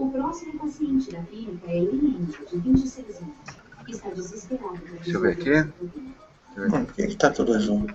O próximo paciente da clínica é Eliane, de 26 anos. Está desesperado. Deixa eu ver aqui. Por que está tudo azul?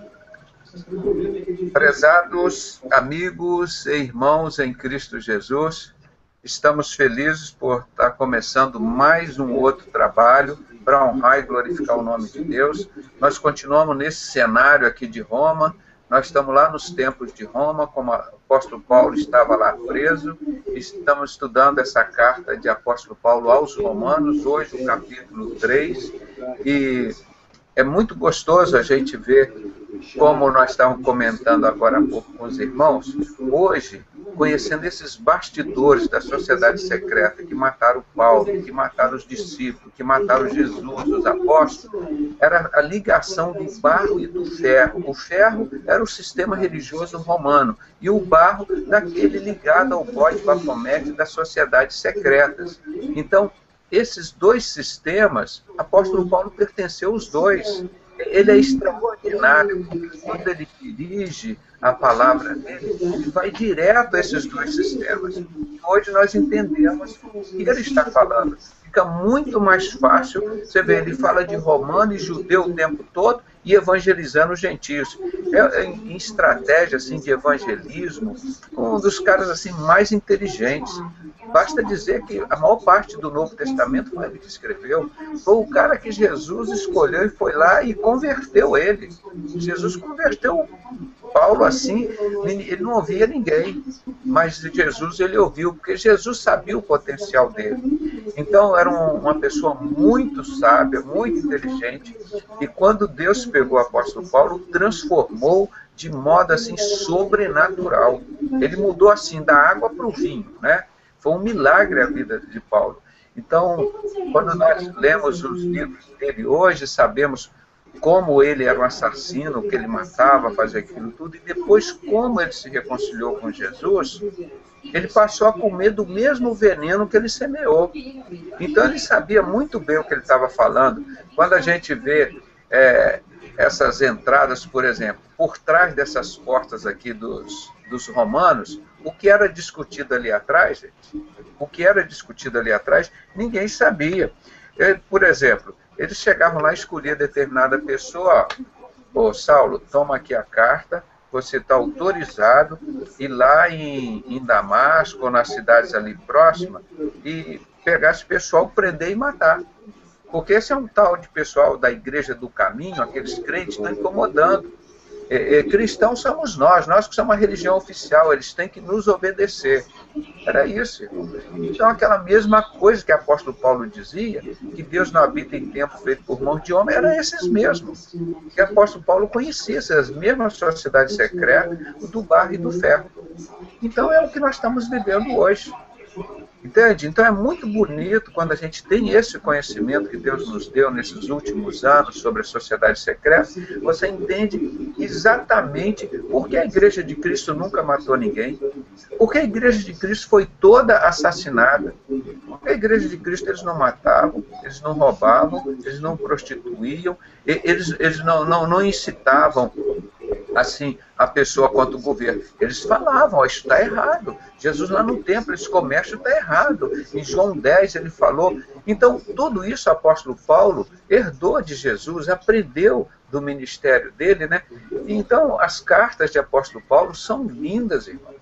Prezados amigos e irmãos em Cristo Jesus, estamos felizes por estar começando mais um outro trabalho para honrar e glorificar o nome de Deus. Nós continuamos nesse cenário aqui de Roma, nós estamos lá nos tempos de Roma, como o apóstolo Paulo estava lá preso, estamos estudando essa carta de apóstolo Paulo aos Romanos, hoje o capítulo 3, e é muito gostoso a gente ver, como nós estávamos comentando agora há pouco com os irmãos, hoje, conhecendo esses bastidores da sociedade secreta que mataram Paulo, que mataram os discípulos, que mataram Jesus, os apóstolos, era a ligação do barro e do ferro. O ferro era o sistema religioso romano e o barro daquele ligado ao bode Baphomet das sociedades secretas. Então, esses dois sistemas, o apóstolo Paulo pertenceu aos dois. Ele é extraordinário, porque quando ele dirige a palavra dele, ele vai direto a esses dois sistemas. Hoje nós entendemos o que ele está falando. Fica muito mais fácil, você vê, ele fala de romano e judeu o tempo todo e evangelizando os gentios. Em estratégia assim, de evangelismo, um dos caras assim, mais inteligentes. Basta dizer que a maior parte do Novo Testamento foi ele que escreveu. Foi o cara que Jesus escolheu e foi lá e converteu ele. Jesus converteu Paulo assim, ele não ouvia ninguém, mas Jesus ele ouviu, porque Jesus sabia o potencial dele. Então era uma pessoa muito sábia, muito inteligente, e quando Deus pegou o apóstolo Paulo, transformou de modo assim sobrenatural. Ele mudou assim da água para o vinho, né? Foi um milagre a vida de Paulo. Então, quando nós lemos os livros dele hoje, sabemos como ele era um assassino, que ele matava, fazia aquilo tudo, e depois como ele se reconciliou com Jesus, ele passou a comer do mesmo veneno que ele semeou. Então ele sabia muito bem o que ele estava falando. Quando a gente vê essas entradas, por exemplo, por trás dessas portas aqui dos romanos, o que era discutido ali atrás, gente, o que era discutido ali atrás, ninguém sabia. Por exemplo, eles chegavam lá e escolhiam determinada pessoa, ó, Saulo, toma aqui a carta, você está autorizado ir lá em Damasco, ou nas cidades ali próximas, e pegar esse pessoal, prender e matar. Porque esse é um tal de pessoal da Igreja do Caminho, aqueles crentes estão incomodando. Cristãos somos nós que somos a religião oficial, eles têm que nos obedecer. Era isso. Então, aquela mesma coisa que o apóstolo Paulo dizia, que Deus não habita em templo feito por mão de homem, eram esses mesmos. Que o apóstolo Paulo conhecia essas mesmas sociedades secretas, do barro e do ferro. Então, é o que nós estamos vivendo hoje. Entende? Então é muito bonito quando a gente tem esse conhecimento que Deus nos deu nesses últimos anos sobre a sociedade secreta, você entende exatamente por que a Igreja de Cristo nunca matou ninguém, por que a Igreja de Cristo foi toda assassinada, porque a Igreja de Cristo eles não matavam, eles não roubavam, eles não prostituíam, eles não incitavam assim, a pessoa contra o governo. Eles falavam, isso está errado. Jesus lá no templo, esse comércio está errado. Em João 10 ele falou. Então, tudo isso o apóstolo Paulo herdou de Jesus, aprendeu do ministério dele, né? Então, as cartas de apóstolo Paulo são lindas, irmão,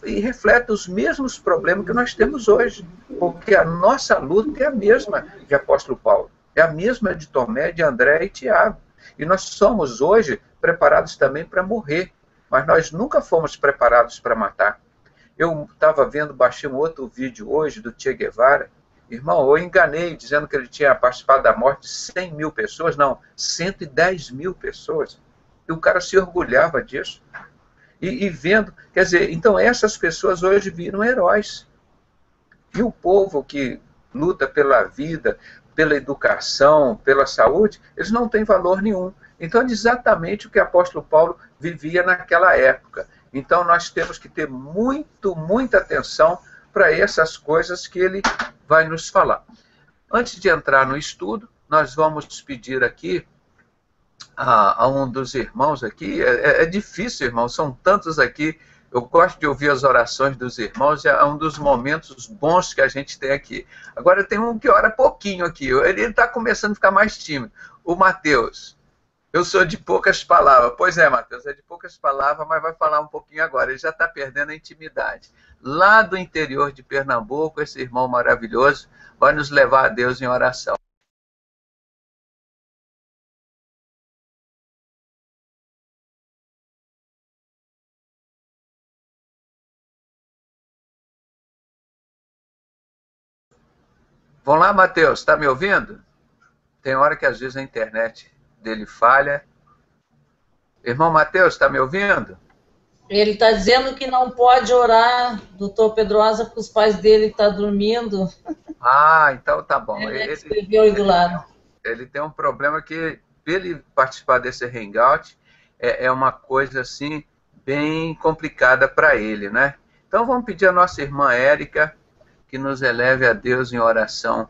e refletem os mesmos problemas que nós temos hoje, porque a nossa luta é a mesma de apóstolo Paulo, é a mesma de Tomé, de André e Tiago. E nós somos hoje preparados também para morrer, mas nós nunca fomos preparados para matar. Eu estava vendo, baixei um outro vídeo hoje do Che Guevara. Irmão, eu enganei dizendo que ele tinha participado da morte de 100 mil pessoas, não, 110 mil pessoas. E o cara se orgulhava disso. E vendo, quer dizer, então essas pessoas hoje viram heróis. E o povo que luta pela vida, pela educação, pela saúde, eles não têm valor nenhum. Então, é exatamente o que o apóstolo Paulo vivia naquela época. Então, nós temos que ter muita atenção para essas coisas que ele vai nos falar. Antes de entrar no estudo, nós vamos pedir aqui a um dos irmãos aqui. É difícil, irmão, são tantos aqui Eu gosto de ouvir as orações dos irmãos, é um dos momentos bons que a gente tem aqui. Agora tem um que ora pouquinho aqui, ele está começando a ficar mais tímido. O Mateus, eu sou de poucas palavras. Pois é, Mateus, é de poucas palavras, mas vai falar um pouquinho agora. Ele já está perdendo a intimidade. Lá do interior de Pernambuco, esse irmão maravilhoso vai nos levar a Deus em oração. Vamos lá, Mateus, está me ouvindo? Tem hora que às vezes a internet dele falha. Irmão Mateus, está me ouvindo? Ele está dizendo que não pode orar, doutor Pedrosa, porque os pais dele estão dormindo. Ah, então tá bom. Ele escreveu aí do lado. Ele tem um problema que, para ele participar desse hangout, é uma coisa assim, bem complicada para ele, né? Então vamos pedir a nossa irmã Érica que nos eleve a Deus em oração,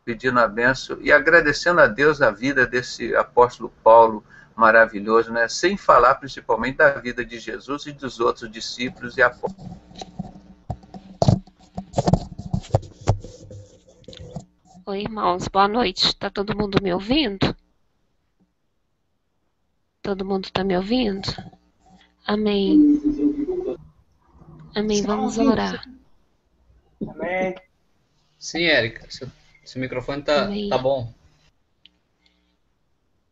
pedindo a bênção e agradecendo a Deus a vida desse apóstolo Paulo maravilhoso, né? Sem falar principalmente da vida de Jesus e dos outros discípulos e apóstolos. Oi, irmãos, boa noite. Está todo mundo me ouvindo? Todo mundo está me ouvindo? Amém. Amém, vamos orar. Amém. Sim, Érica, seu microfone tá bom.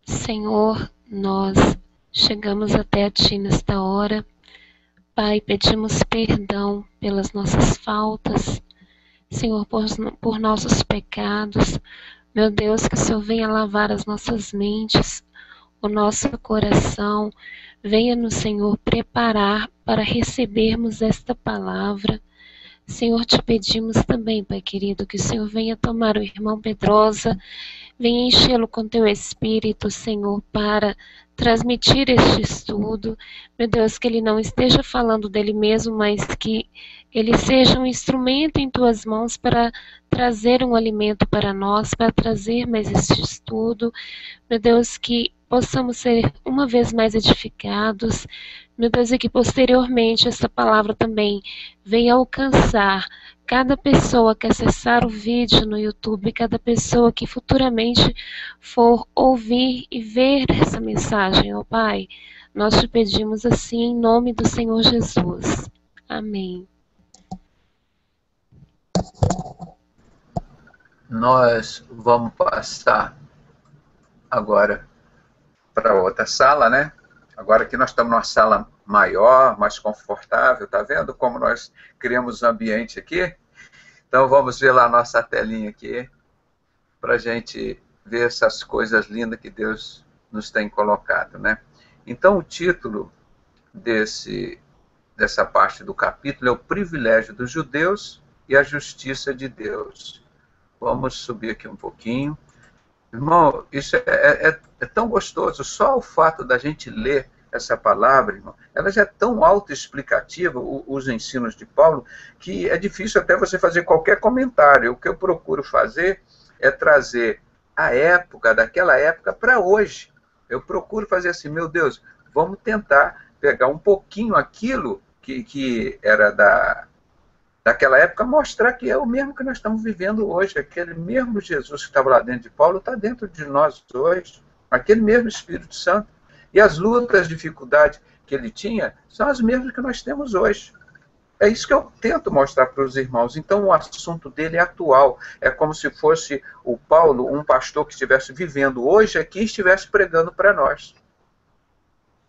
Senhor, nós chegamos até a Ti nesta hora. Pai, pedimos perdão pelas nossas faltas, Senhor, por nossos pecados. Meu Deus, que o Senhor venha lavar as nossas mentes, o nosso coração. Venha-nos, Senhor, preparar para recebermos esta palavra. Senhor, te pedimos também, Pai querido, que o Senhor venha tomar o irmão Pedrosa, venha enchê-lo com teu Espírito, Senhor, para transmitir este estudo. Meu Deus, que ele não esteja falando dele mesmo, mas que ele seja um instrumento em tuas mãos para trazer um alimento para nós, para trazer mais este estudo. Meu Deus, que possamos ser uma vez mais edificados. Meu Deus, e que posteriormente essa palavra também venha alcançar cada pessoa que acessar o vídeo no YouTube, cada pessoa que futuramente for ouvir e ver essa mensagem, ó Pai. Nós te pedimos assim em nome do Senhor Jesus. Amém. Nós vamos passar agora para outra sala, né? Agora que nós estamos numa sala maior, mais confortável, tá vendo como nós criamos um ambiente aqui? Então vamos ver lá a nossa telinha aqui, para a gente ver essas coisas lindas que Deus nos tem colocado, né? Então o título dessa parte do capítulo é o privilégio dos judeus e a justiça de Deus. Vamos subir aqui um pouquinho. Irmão, isso é tão gostoso, só o fato da gente ler essa palavra, irmão, ela já é tão autoexplicativa, os ensinos de Paulo, que é difícil até você fazer qualquer comentário. O que eu procuro fazer é trazer a época, daquela época para hoje. Eu procuro fazer assim, meu Deus, vamos tentar pegar um pouquinho aquilo que era daquela época, mostrar que é o mesmo que nós estamos vivendo hoje. Aquele mesmo Jesus que estava lá dentro de Paulo está dentro de nós hoje. Aquele mesmo Espírito Santo. E as lutas, as dificuldades que ele tinha são as mesmas que nós temos hoje. É isso que eu tento mostrar para os irmãos. Então o assunto dele é atual. É como se fosse o Paulo, um pastor que estivesse vivendo hoje aqui e estivesse pregando para nós.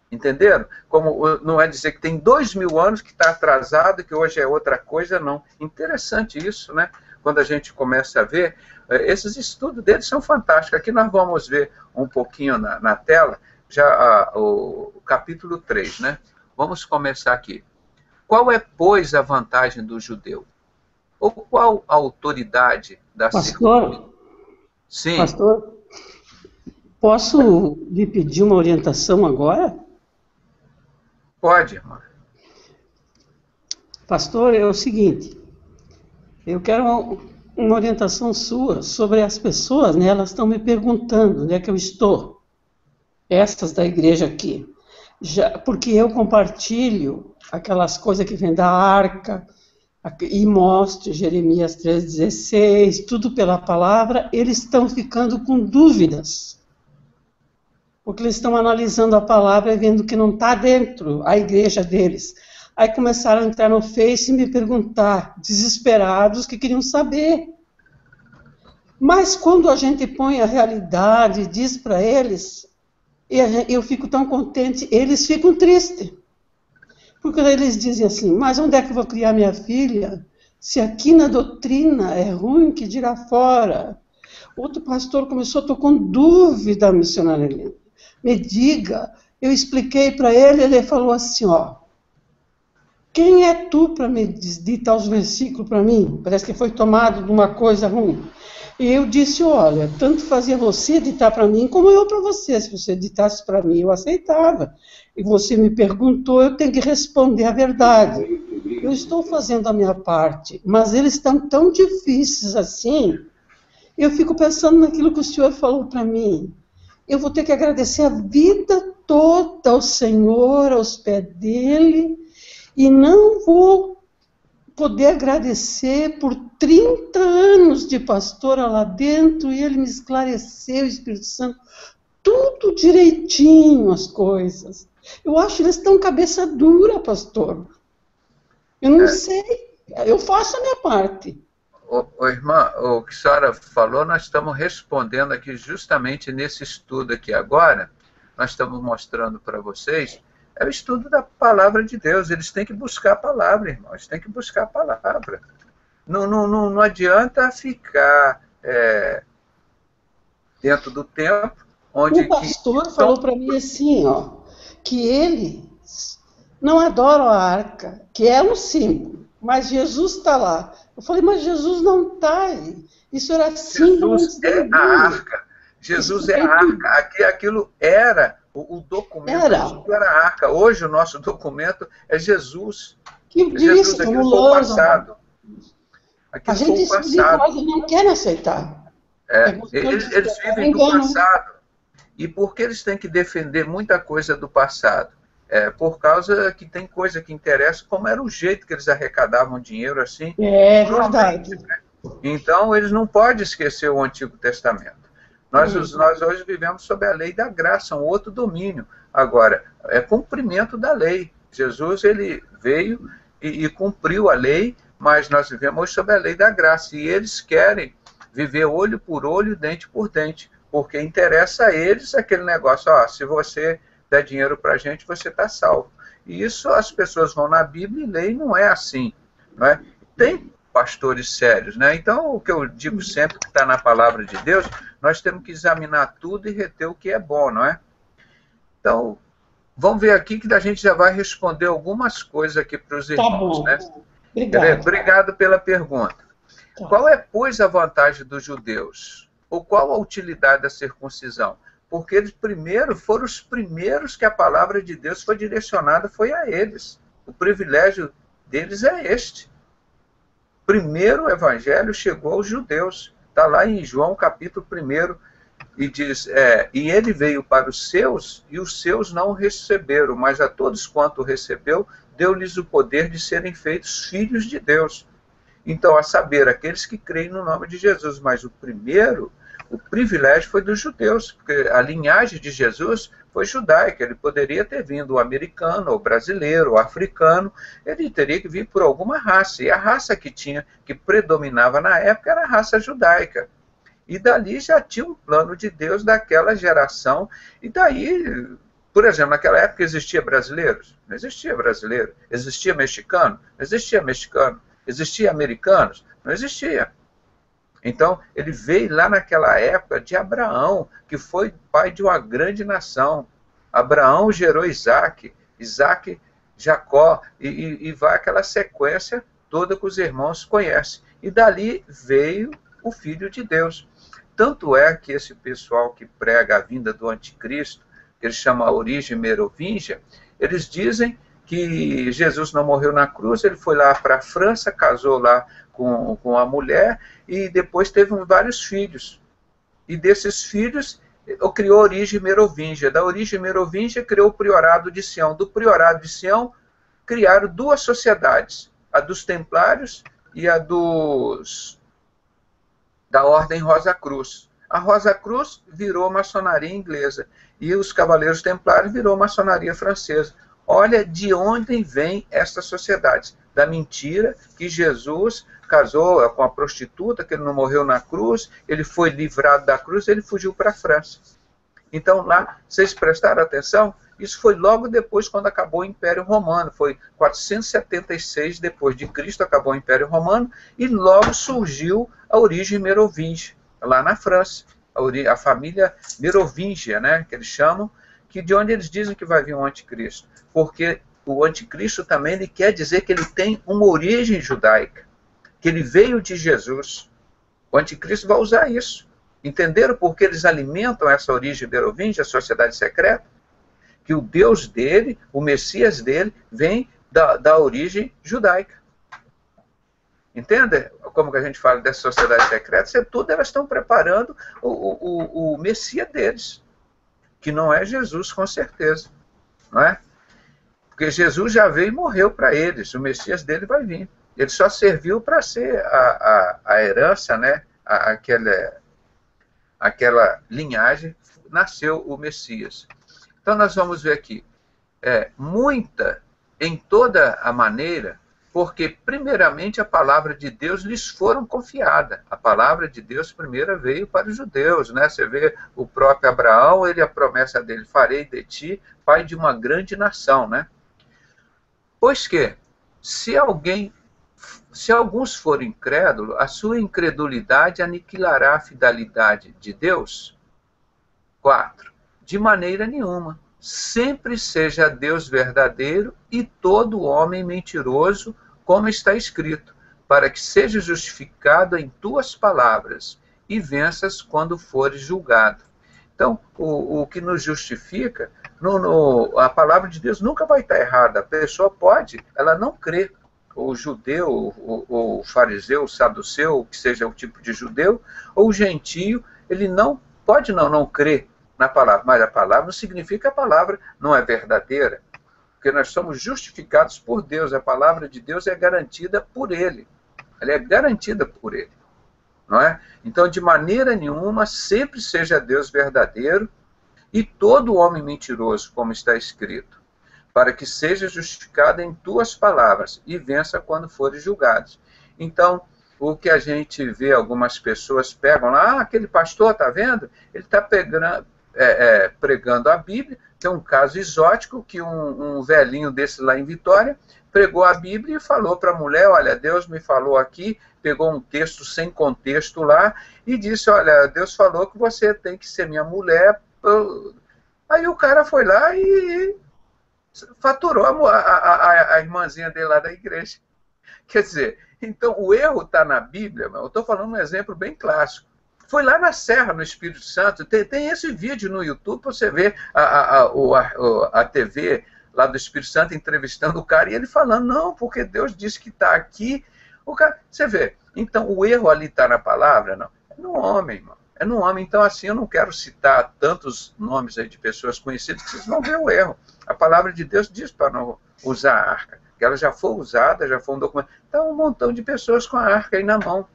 Entenderam? Como não é dizer que tem 2000 anos que está atrasado, que hoje é outra coisa, não. Interessante isso, né? Quando a gente começa a ver, esses estudos deles são fantásticos. Aqui nós vamos ver um pouquinho na tela, já o capítulo 3, né? Vamos começar aqui. Qual é, pois, a vantagem do judeu? Ou qual a autoridade da Pastor? Sim. Pastor, posso lhe pedir uma orientação agora? Pode, irmão. Pastor, é o seguinte, eu quero uma orientação sua sobre as pessoas, né? Elas estão me perguntando onde é que eu estou, essas da igreja aqui. porque eu compartilho aquelas coisas que vêm da arca, e mostro Jeremias 3,16, tudo pela palavra, eles estão ficando com dúvidas. Porque eles estão analisando a palavra e vendo que não está dentro a igreja deles. Aí começaram a entrar no Face e me perguntar, desesperados, que queriam saber. Mas quando a gente põe a realidade, diz para eles, eu fico tão contente, eles ficam tristes. Porque eles dizem assim, mas onde é que eu vou criar minha filha? Se aqui na doutrina é ruim, que dirá fora? Outro pastor começou, estou com dúvida, missionária Helena. Me diga, eu expliquei para ele falou assim, ó, quem é tu para me ditar os versículos para mim? Parece que foi tomado de uma coisa ruim. E eu disse, olha, tanto fazia você ditar para mim, como eu para você. Se você ditasse para mim, eu aceitava. E você me perguntou, eu tenho que responder a verdade. Eu estou fazendo a minha parte, mas eles estão tão difíceis assim. Eu fico pensando naquilo que o senhor falou para mim. Eu vou ter que agradecer a vida toda ao Senhor, aos pés dele, e não vou poder agradecer por 30 anos de pastora lá dentro, e ele me esclareceu, o Espírito Santo, tudo direitinho as coisas. Eu acho que eles estão cabeça dura, pastor. Eu não sei, eu faço a minha parte. Irmã, o que a senhora falou, nós estamos respondendo aqui justamente nesse estudo aqui agora, nós estamos mostrando para vocês, é o estudo da palavra de Deus. Eles têm que buscar a palavra, irmãos, têm que buscar a palavra. Não adianta ficar dentro do tempo onde... O pastor falou para mim assim, ó, que eles não adoram a arca, que é um símbolo, mas Jesus está lá. Eu falei, mas Jesus não está aí. Isso era símbolo. Jesus é a arca. Jesus é a arca. Aquilo era... O documento era a arca. Hoje o nosso documento é Jesus. Que Jesus, aquilo foi o passado. A gente não quer aceitar. Eles vivem do passado. E por que eles têm que defender muita coisa do passado? Por causa que tem coisa que interessa, como era o jeito que eles arrecadavam dinheiro assim. É verdade. Então, eles não podem esquecer o Antigo Testamento. Nós hoje vivemos sob a lei da graça, um outro domínio. Agora, é cumprimento da lei. Jesus, ele veio e cumpriu a lei, mas nós vivemos hoje sob a lei da graça. E eles querem viver olho por olho, dente por dente, porque interessa a eles aquele negócio, ó, se você der dinheiro para a gente, você está salvo. E isso as pessoas vão na Bíblia e leem, não é assim. Não é? Tem pastores sérios, né? Então, o que eu digo sempre que está na palavra de Deus, nós temos que examinar tudo e reter o que é bom, não é? Então, vamos ver aqui que a gente já vai responder algumas coisas aqui para os irmãos, né? Obrigado pela pergunta. Tá. Qual é, pois, a vantagem dos judeus? Ou qual a utilidade da circuncisão? Porque eles foram os primeiros que a palavra de Deus foi direcionada, foi a eles. O privilégio deles é este. Primeiro o evangelho chegou aos judeus. Está lá em João capítulo 1, e diz, e ele veio para os seus, e os seus não o receberam, mas a todos quanto o recebeu, deu-lhes o poder de serem feitos filhos de Deus. Então, a saber, aqueles que creem no nome de Jesus, mas o privilégio foi dos judeus, porque a linhagem de Jesus foi judaica, ele poderia ter vindo o americano, ou brasileiro, ou africano, ele teria que vir por alguma raça, e a raça que predominava na época era a raça judaica. E dali já tinha um plano de Deus daquela geração, e daí, por exemplo, naquela época existia brasileiros? Não existia brasileiro. Existia mexicano? Não existia mexicano. Existia americanos? Não existia. Então, ele veio lá naquela época de Abraão, que foi pai de uma grande nação. Abraão gerou Isaac, Isaac, Jacó, e vai aquela sequência toda que os irmãos conhecem. E dali veio o Filho de Deus. Tanto é que esse pessoal que prega a vinda do anticristo, que eles chamam a origem merovingia, eles dizem que Jesus não morreu na cruz, ele foi lá para a França, casou lá com a mulher, e depois teve vários filhos. E desses filhos, criou a origem merovingia. Da origem merovingia, criou o priorado de Sião. Do priorado de Sião, criaram duas sociedades, a dos templários e a da Ordem Rosa Cruz. A Rosa Cruz virou maçonaria inglesa e os Cavaleiros Templários virou maçonaria francesa. Olha de onde vem essas sociedades. Da mentira que Jesus casou com a prostituta, que ele não morreu na cruz, ele foi livrado da cruz, ele fugiu para a França. Então lá, vocês prestaram atenção? Isso foi logo depois, quando acabou o Império Romano. Foi 476 depois de Cristo, acabou o Império Romano, e logo surgiu a origem merovingia, lá na França. A família merovingia, né, que eles chamam, que de onde eles dizem que vai vir o anticristo. Porque o anticristo também ele quer dizer que ele tem uma origem judaica, que ele veio de Jesus. O anticristo vai usar isso. Entenderam por que eles alimentam essa origem merovingia, a sociedade secreta? Que o Deus dele, o Messias dele, vem da origem judaica. Entende como que a gente fala dessa sociedade secreta? Isso é tudo, elas estão preparando o Messias deles, que não é Jesus, com certeza. Não é? Porque Jesus já veio e morreu para eles, o Messias dele vai vir. Ele só serviu para ser a herança, né? Aquela linhagem, nasceu o Messias. Então nós vamos ver aqui, muita, em toda a maneira, porque primeiramente a palavra de Deus lhes foram confiada. A palavra de Deus primeiro veio para os judeus, né? Você vê o próprio Abraão, a promessa dele, farei de ti pai de uma grande nação, né? Pois que, se alguns forem incrédulos, a sua incredulidade aniquilará a fidelidade de Deus. 4. De maneira nenhuma. Sempre seja Deus verdadeiro e todo homem mentiroso, como está escrito, para que seja justificado em tuas palavras e venças quando fores julgado. Então, o que nos justifica, a palavra de Deus nunca vai estar errada. A pessoa pode, ela não crê. O judeu, o fariseu, o saduceu, o que seja o tipo de judeu, ou o gentio, ele não pode não crer na palavra, mas a palavra não significa que a palavra não é verdadeira, porque nós somos justificados por Deus, a palavra de Deus é garantida por Ele, ela é garantida por Ele, não é? Então, de maneira nenhuma, sempre seja Deus verdadeiro e todo homem mentiroso, como está escrito, para que seja justificado em tuas palavras e vença quando fores julgados. Então, o que a gente vê, algumas pessoas pegam lá, aquele pastor, está vendo? Ele está pregando a Bíblia. Tem um caso exótico que um velhinho desse lá em Vitória pregou a Bíblia e falou para a mulher, olha, Deus me falou aqui, pegou um texto sem contexto lá e disse, olha, Deus falou que você tem que ser minha mulher. Aí o cara foi lá e faturou a irmãzinha dele lá da igreja. Quer dizer, então o erro está na Bíblia, eu estou falando um exemplo bem clássico. Foi lá na Serra, no Espírito Santo, tem esse vídeo no YouTube para você ver a TV lá do Espírito Santo entrevistando o cara e ele falando, não, porque Deus disse que está aqui. O cara, você vê, então o erro ali está na palavra? Não, é no homem, irmão. É no homem. Então, assim, eu não quero citar tantos nomes aí de pessoas conhecidas que vocês vão ver o erro. A palavra de Deus diz para não usar a arca, que ela já foi usada, já foi um documento. Então, um montão de pessoas com a arca aí na mão.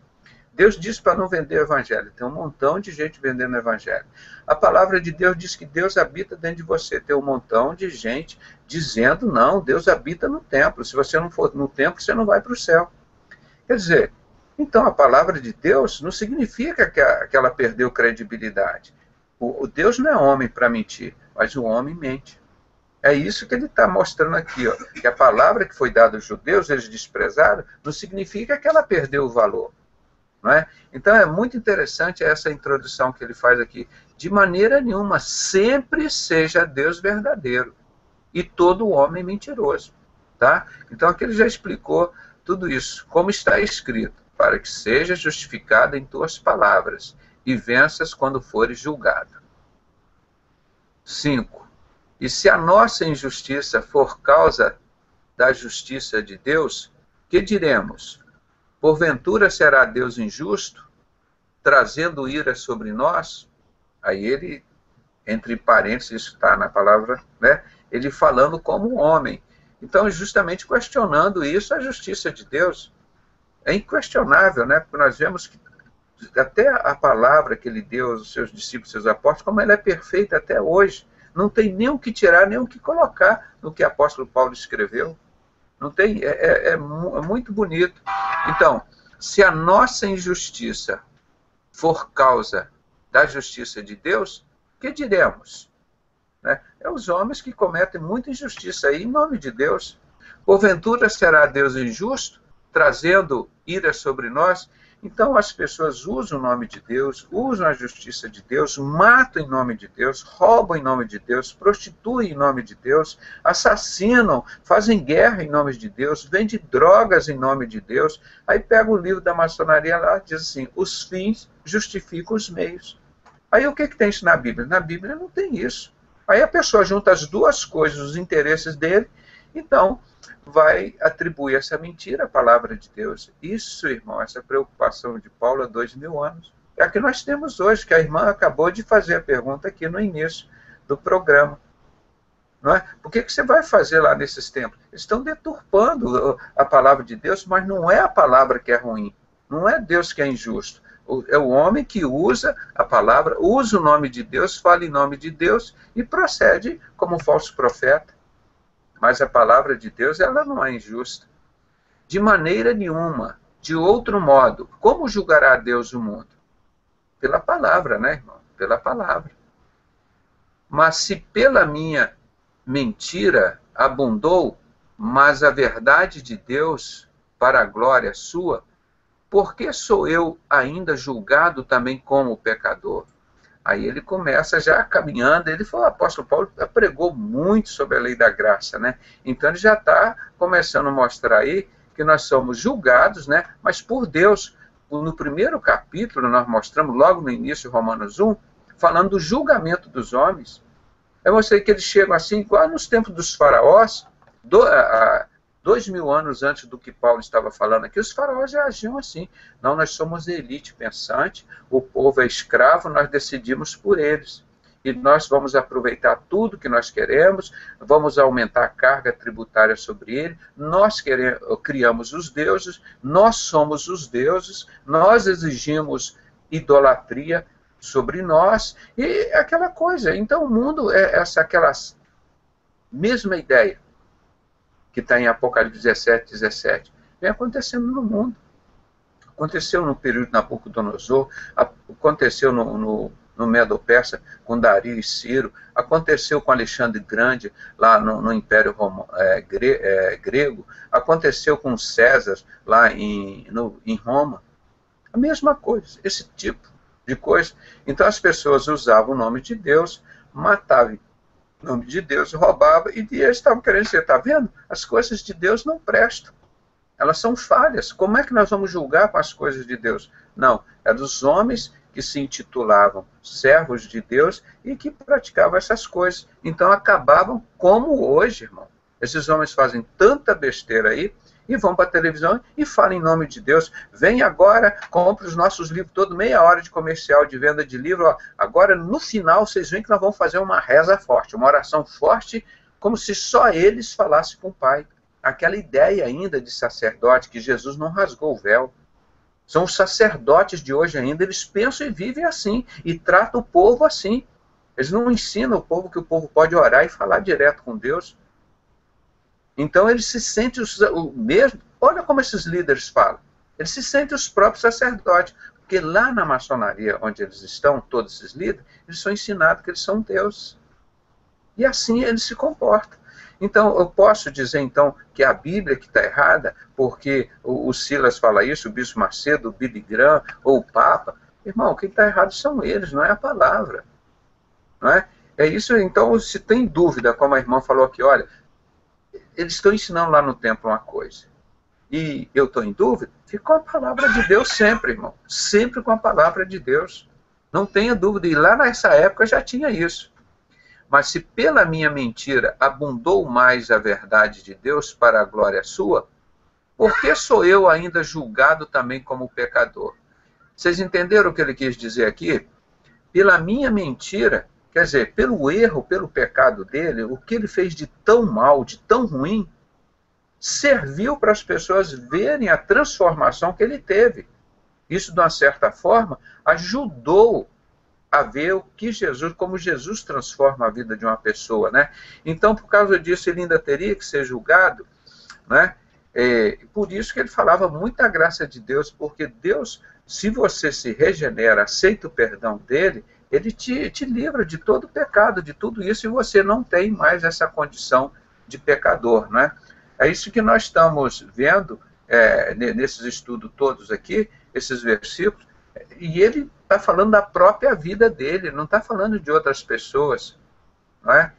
Deus diz para não vender o evangelho. Tem um montão de gente vendendo o evangelho. A palavra de Deus diz que Deus habita dentro de você. Tem um montão de gente dizendo, não, Deus habita no templo. Se você não for no templo, você não vai para o céu. Quer dizer, então a palavra de Deus não significa que ela perdeu credibilidade. O Deus não é homem para mentir, mas o homem mente. É isso que ele está mostrando aqui, ó, que a palavra que foi dada aos judeus, eles desprezaram, não significa que ela perdeu o valor. Não é? Então é muito interessante essa introdução que ele faz aqui. De maneira nenhuma, sempre seja Deus verdadeiro e todo homem mentiroso. Tá? Então aqui ele já explicou tudo isso, como está escrito, para que seja justificado em tuas palavras e venças quando fores julgado. 5. E se a nossa injustiça for causa da justiça de Deus, que diremos? Porventura será Deus injusto, trazendo ira sobre nós? Aí ele entre parênteses, isso está na palavra, né? Ele falando como um homem. Então, justamente questionando isso, a justiça de Deus é inquestionável, né? Porque nós vemos que até a palavra que ele deu aos seus discípulos, seus apóstolos, como ela é perfeita até hoje. Não tem nem o que tirar, nem o que colocar no que o apóstolo Paulo escreveu. Não tem, é muito bonito. Então, se a nossa injustiça for causa da justiça de Deus, o que diremos? Né? É os homens que cometem muita injustiça aí em nome de Deus. Porventura será Deus injusto, trazendo ira sobre nós? Então as pessoas usam o nome de Deus, usam a justiça de Deus, matam em nome de Deus, roubam em nome de Deus, prostituem em nome de Deus, assassinam, fazem guerra em nome de Deus, vendem drogas em nome de Deus. Aí pega o livro da maçonaria lá e diz assim, os fins justificam os meios. Aí o que tem isso na Bíblia? Na Bíblia não tem isso. Aí a pessoa junta as duas coisas, os interesses dele, então vai atribuir essa mentira à palavra de Deus. Isso, irmão, essa preocupação de Paulo há 2000 anos, é a que nós temos hoje, que a irmã acabou de fazer a pergunta aqui no início do programa. Não é? Por que você vai fazer lá nesses templos? Eles estão deturpando a palavra de Deus, mas não é a palavra que é ruim, não é Deus que é injusto. É o homem que usa a palavra, usa o nome de Deus, fala em nome de Deus e procede como um falso profeta. Mas a palavra de Deus, ela não é injusta. De maneira nenhuma. De outro modo, como julgará Deus o mundo? Pela palavra, né, irmão? Pela palavra. Mas se pela minha mentira abundou, mas a verdade de Deus, para a glória sua, por que sou eu ainda julgado também como pecador? Aí ele começa já caminhando, ele falou, o apóstolo Paulo pregou muito sobre a lei da graça, né? Então ele já está começando a mostrar aí que nós somos julgados, né? Mas por Deus. No primeiro capítulo, nós mostramos logo no início, Romanos 1, falando do julgamento dos homens. Eu mostrei que eles chegam assim, igual nos tempos dos faraós, 2000 anos antes do que Paulo estava falando aqui, os faraós já agiam assim. Não, nós somos elite pensante, o povo é escravo, nós decidimos por eles. E nós vamos aproveitar tudo que nós queremos, vamos aumentar a carga tributária sobre ele, nós criamos os deuses, nós somos os deuses, nós exigimos idolatria sobre nós, e aquela coisa. Então o mundo é aquela mesma ideia que está em Apocalipse 17, 17, vem acontecendo no mundo. Aconteceu no período de Nabucodonosor, aconteceu no Medo-Persa, com Dario e Ciro, aconteceu com Alexandre Grande, lá no Império grego, aconteceu com César, lá em Roma. A mesma coisa, esse tipo de coisa. Então as pessoas usavam o nome de Deus, matavam o nome de Deus, roubavam, e eles estavam querendo dizer, está vendo? As coisas de Deus não prestam. Elas são falhas. Como é que nós vamos julgar com as coisas de Deus? Não, é dos homens que se intitulavam servos de Deus e que praticavam essas coisas. Então acabavam como hoje, irmão. Esses homens fazem tanta besteira aí e vão para a televisão e falam em nome de Deus. Vem agora, compre os nossos livros, todo meia hora de comercial, de venda de livro. Ó. Agora, no final, vocês veem que nós vamos fazer uma reza forte, uma oração forte, como se só eles falassem com o Pai. Aquela ideia ainda de sacerdote, que Jesus não rasgou o véu. São os sacerdotes de hoje ainda, eles pensam e vivem assim, e tratam o povo assim. Eles não ensinam o povo que o povo pode orar e falar direto com Deus. Então eles se sentem o mesmo. Olha como esses líderes falam. Eles se sentem os próprios sacerdotes. Porque lá na maçonaria, onde eles estão, todos esses líderes, eles são ensinados que eles são deuses. E assim eles se comportam. Então, eu posso dizer, então, que a Bíblia que está errada, porque o Silas fala isso, o Bispo Macedo, o Billy Graham, ou o Papa. Irmão, quem está errado são eles, não é a palavra. Não é? É isso, então, se tem dúvida, como a irmã falou aqui, olha, eles estão ensinando lá no templo uma coisa, e eu estou em dúvida, fica com a palavra de Deus sempre, irmão. Sempre com a palavra de Deus. Não tenha dúvida, e lá nessa época já tinha isso. Mas se pela minha mentira abundou mais a verdade de Deus para a glória sua, por que sou eu ainda julgado também como pecador? Vocês entenderam o que ele quis dizer aqui? Pela minha mentira, Quer dizer, pelo erro, pelo pecado dele, o que ele fez de tão mal, de tão ruim, serviu para as pessoas verem a transformação que ele teve. Isso, de uma certa forma, ajudou a ver o que Jesus, como Jesus transforma a vida de uma pessoa, né? Então, por causa disso, ele ainda teria que ser julgado, né? Por isso que ele falava muita graça de Deus, porque Deus, se você se regenera, aceita o perdão dele, ele te livra de todo o pecado, de tudo isso, e você não tem mais essa condição de pecador, né? É isso que nós estamos vendo nesses estudos todos aqui, esses versículos, e ele está falando da própria vida dele, não está falando de outras pessoas, não é?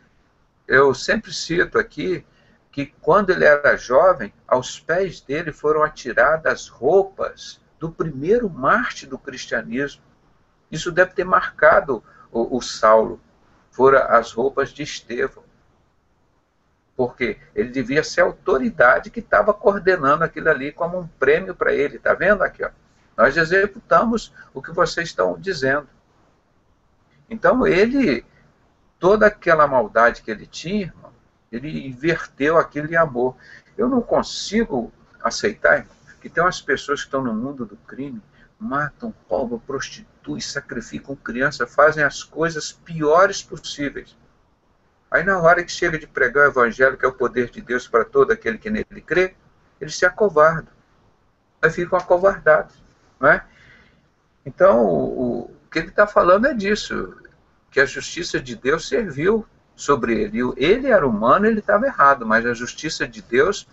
Eu sempre cito aqui que quando ele era jovem, aos pés dele foram atiradas as roupas do primeiro mártir do cristianismo. Isso deve ter marcado o Saulo. Foram as roupas de Estevão. Porque ele devia ser a autoridade que estava coordenando aquilo ali como um prêmio para ele. Está vendo aqui, ó? Nós executamos o que vocês estão dizendo. Então, toda aquela maldade que ele tinha, irmão, ele inverteu aquilo em amor. Eu não consigo aceitar, irmão, que tem umas pessoas que estão no mundo do crime, matam, roubam, prostituem, sacrificam criança, fazem as coisas piores possíveis. Aí, na hora que chega de pregar o evangelho, que é o poder de Deus para todo aquele que nele crê, eles se acovardam. Aí ficam acovardados. Não é? Então, o que ele está falando é disso, que a justiça de Deus serviu sobre ele. Ele era humano, ele estava errado, mas a justiça de Deus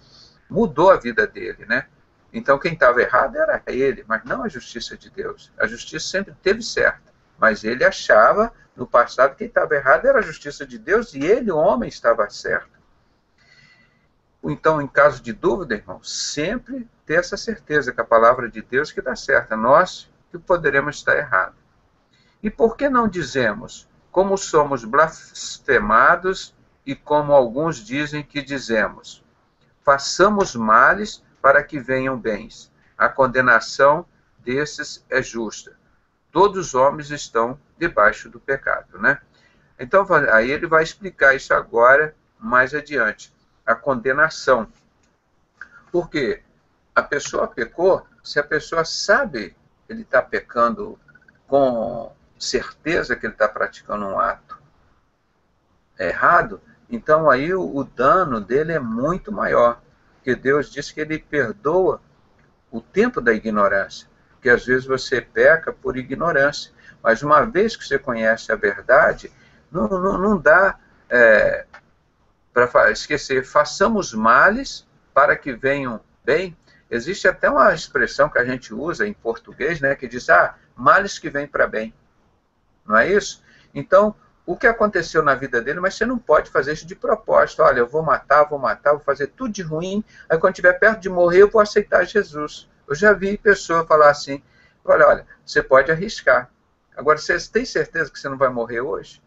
mudou a vida dele, né? Então, quem estava errado era ele, mas não a justiça de Deus. A justiça sempre esteve certa, mas ele achava, no passado, que quem estava errado era a justiça de Deus e ele, o homem, estava certo. Então, em caso de dúvida, irmão, sempre ter essa certeza que a palavra de Deus que dá certa, nós que poderemos estar errados. E por que não dizemos, como somos blasfemados e como alguns dizem que dizemos, façamos males para que venham bens. A condenação desses é justa. Todos os homens estão debaixo do pecado, né? Então, aí ele vai explicar isso agora, mais adiante. A condenação. Porque a pessoa pecou, se a pessoa sabe que ele está pecando com certeza que ele está praticando um ato errado, então aí o dano dele é muito maior. Porque Deus diz que ele perdoa o tempo da ignorância. Que às vezes você peca por ignorância. Mas uma vez que você conhece a verdade, não dá para esquecer. Façamos males para que venham bem. Existe até uma expressão que a gente usa em português, né, que diz, males que vêm para bem. Não é isso? Então, o que aconteceu na vida dele, mas você não pode fazer isso de propósito. Olha, eu vou matar, vou fazer tudo de ruim, aí quando estiver perto de morrer, eu vou aceitar Jesus. Eu já vi pessoa falar assim, olha, você pode arriscar. Agora, você tem certeza que você não vai morrer hoje?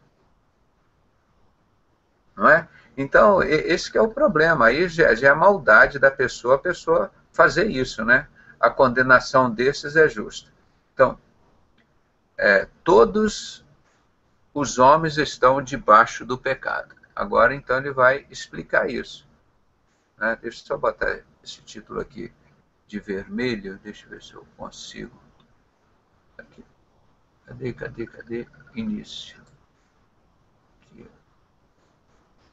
Não é? Então, esse que é o problema. Aí já é a maldade da pessoa, a pessoa fazer isso, né? A condenação desses é justa. Então, todos os homens estão debaixo do pecado. Agora, então, ele vai explicar isso. Né? Deixa eu só botar esse título aqui de vermelho. Deixa eu ver se eu consigo. Aqui. Cadê? Início. Aqui.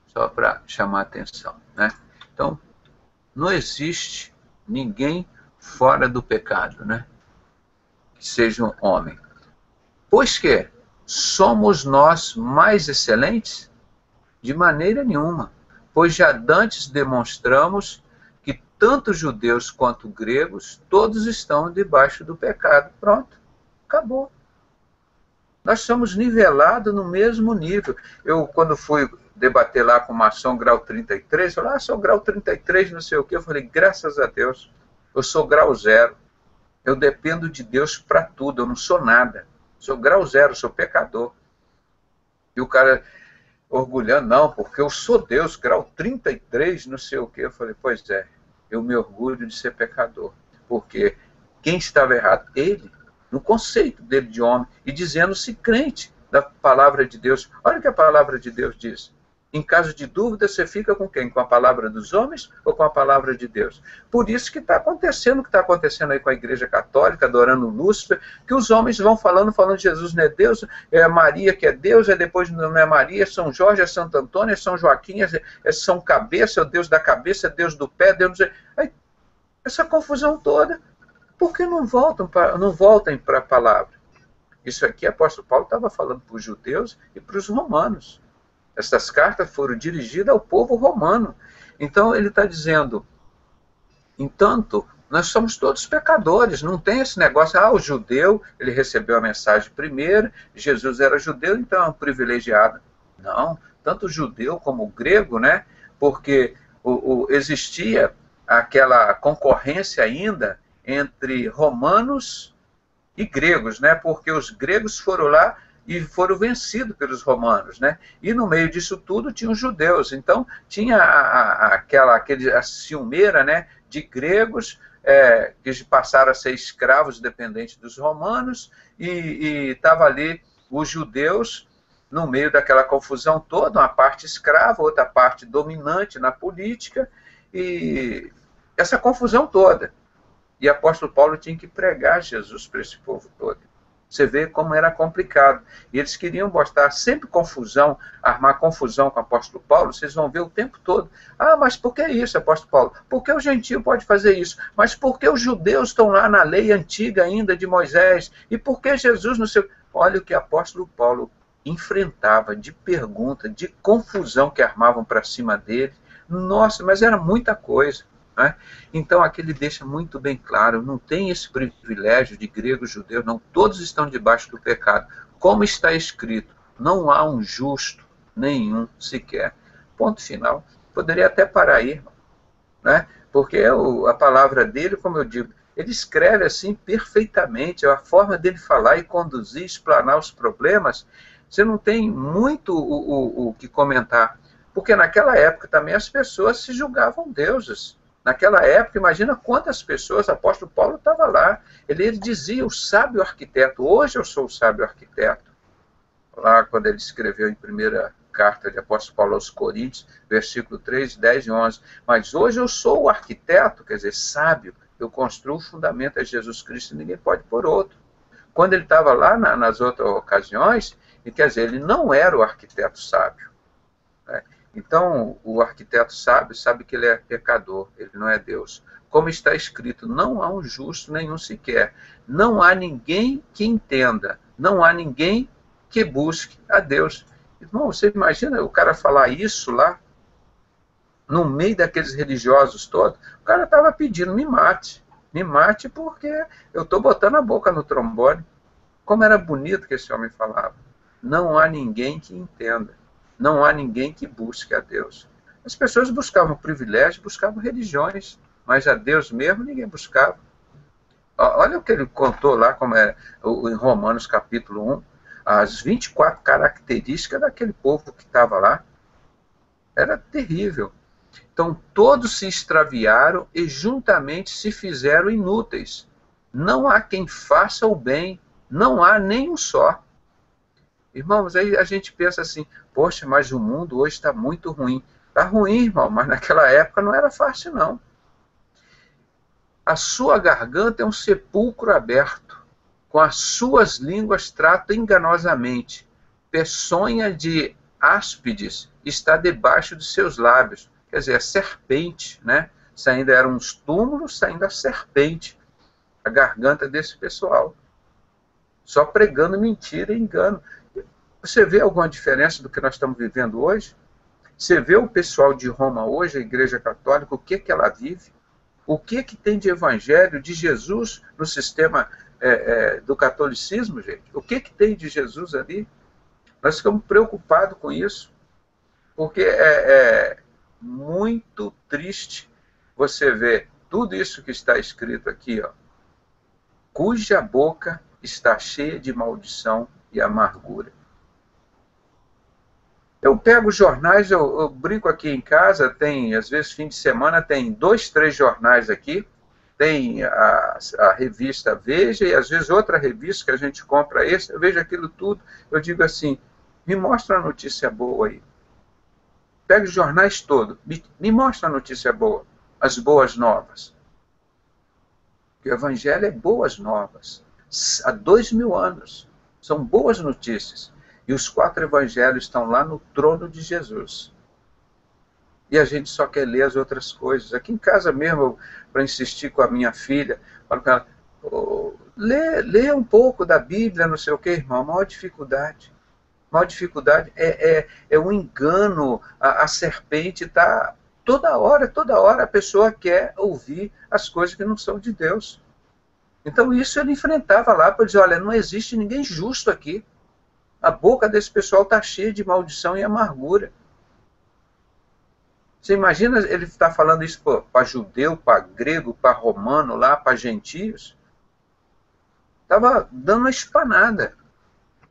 Só para chamar a atenção. Né? Então, não existe ninguém fora do pecado, né? Que seja um homem. Pois que somos nós mais excelentes? De maneira nenhuma, pois já dantes demonstramos que tanto judeus quanto gregos, todos estão debaixo do pecado. Pronto, acabou. Nós somos nivelados no mesmo nível. Eu, quando fui debater lá com maçom grau 33, eu falei, sou grau 33, não sei o quê. Eu falei, graças a Deus, eu sou grau 0. Eu dependo de Deus para tudo, eu não sou nada. Sou grau 0, sou pecador. E o cara orgulhando, não, porque eu sou Deus, grau 33, não sei o quê. Eu falei, pois é, eu me orgulho de ser pecador. Porque quem estava errado? Ele, no conceito dele de homem, e dizendo-se crente da palavra de Deus. Olha o que a palavra de Deus diz. Em caso de dúvida, você fica com quem? Com a palavra dos homens ou com a palavra de Deus? Por isso que está acontecendo o que está acontecendo aí com a Igreja Católica, adorando Lúcifer, que os homens vão falando Jesus não é Deus, é Maria que é Deus, depois não é Maria, é São Jorge, é Santo Antônio, é São Joaquim, é São Cabeça, é o Deus da cabeça, é Deus do pé, Deus... Aí, essa confusão toda, por que não voltem para a palavra? Isso aqui, o apóstolo Paulo estava falando para os judeus e para os romanos. Essas cartas foram dirigidas ao povo romano. Então, ele está dizendo, entanto, nós somos todos pecadores, não tem esse negócio, o judeu, ele recebeu a mensagem primeiro, Jesus era judeu, então é um privilegiado. Não, tanto o judeu como o grego, né? Porque existia aquela concorrência ainda entre romanos e gregos, né? Porque os gregos foram lá e foram vencidos pelos romanos, né? E no meio disso tudo tinham os judeus. Então tinha a ciumeira, né, de gregos que passaram a ser escravos dependentes dos romanos, e estava ali os judeus no meio daquela confusão toda, uma parte escrava, outra parte dominante na política, e essa confusão toda. E o apóstolo Paulo tinha que pregar Jesus para esse povo todo. Você vê como era complicado. E eles queriam botar sempre confusão, armar confusão com o apóstolo Paulo. Vocês vão ver o tempo todo. Mas por que isso, apóstolo Paulo? Por que o gentio pode fazer isso? Mas por que os judeus estão lá na lei antiga ainda de Moisés? E por que Jesus no seu... Olha o que o apóstolo Paulo enfrentava de pergunta, de confusão que armavam para cima dele. Nossa, mas era muita coisa. Né? Então aqui ele deixa muito bem claro, não tem esse privilégio de grego, judeu, não, todos estão debaixo do pecado, como está escrito, não há um justo nenhum sequer. Ponto final. Poderia até parar aí, né? Porque a palavra dele, como eu digo, ele escreve assim perfeitamente, a forma dele falar e conduzir, explanar os problemas, você não tem muito o que comentar, porque naquela época também as pessoas se julgavam deuses. Naquela época, imagina quantas pessoas, o apóstolo Paulo estava lá, ele dizia, o sábio arquiteto, hoje eu sou o sábio arquiteto. Lá quando ele escreveu em primeira carta de apóstolo Paulo aos Coríntios, versículo 3, 10 e 11, mas hoje eu sou o arquiteto, quer dizer, sábio, eu construo o fundamento, é Jesus Cristo e ninguém pode pôr outro. Quando ele estava lá nas outras ocasiões, quer dizer, ele não era o arquiteto sábio, né? Então, o arquiteto sábio sabe que ele é pecador, ele não é Deus. Como está escrito, não há um justo nenhum sequer. Não há ninguém que entenda, não há ninguém que busque a Deus. Irmão, você imagina o cara falar isso lá, no meio daqueles religiosos todos? O cara estava pedindo, me mate porque eu estou botando a boca no trombone. Como era bonito que esse homem falava. Não há ninguém que entenda. Não há ninguém que busque a Deus. As pessoas buscavam privilégios, buscavam religiões, mas a Deus mesmo ninguém buscava. Olha o que ele contou lá, como é em Romanos capítulo 1, as 24 características daquele povo que estava lá. Era terrível. Então todos se extraviaram e juntamente se fizeram inúteis. Não há quem faça o bem, não há nem um só. Irmãos, aí a gente pensa assim, poxa, mas o mundo hoje está muito ruim. Está ruim, irmão, mas naquela época não era fácil, não. A sua garganta é um sepulcro aberto, com as suas línguas trata enganosamente. Peçonha de áspides está debaixo de seus lábios. Quer dizer, a serpente, né? Saindo eram uns túmulos, saindo a serpente. A garganta desse pessoal. Só pregando mentira e engano. Você vê alguma diferença do que nós estamos vivendo hoje? Você vê o pessoal de Roma hoje, a Igreja Católica, o que ela vive? O que tem de evangelho, de Jesus no sistema do catolicismo, gente? O que tem de Jesus ali? Nós ficamos preocupados com isso, porque é muito triste você ver tudo isso que está escrito aqui, ó, cuja boca está cheia de maldição e amargura. Eu pego jornais, eu brinco aqui em casa, tem, às vezes, fim de semana, tem 2, 3 jornais aqui, tem a revista Veja, e às vezes outra revista que a gente compra esse, eu vejo aquilo tudo, eu digo assim, me mostra a notícia boa aí. Pega os jornais todos, me mostra a notícia boa, as boas novas. Porque o Evangelho é boas novas. Há 2000 anos, são boas notícias. E os 4 Evangelhos estão lá no trono de Jesus. E a gente só quer ler as outras coisas. Aqui em casa mesmo, para insistir com a minha filha, falo com ela, lê um pouco da Bíblia, não sei o que, irmão, a maior dificuldade. A maior dificuldade é um engano, a serpente está... Toda hora a pessoa quer ouvir as coisas que não são de Deus. Então isso ele enfrentava lá para dizer, olha, não existe ninguém justo aqui. A boca desse pessoal está cheia de maldição e amargura. Você imagina ele estar falando isso para judeu, para grego, para romano, lá, para gentios? Estava dando uma espanada.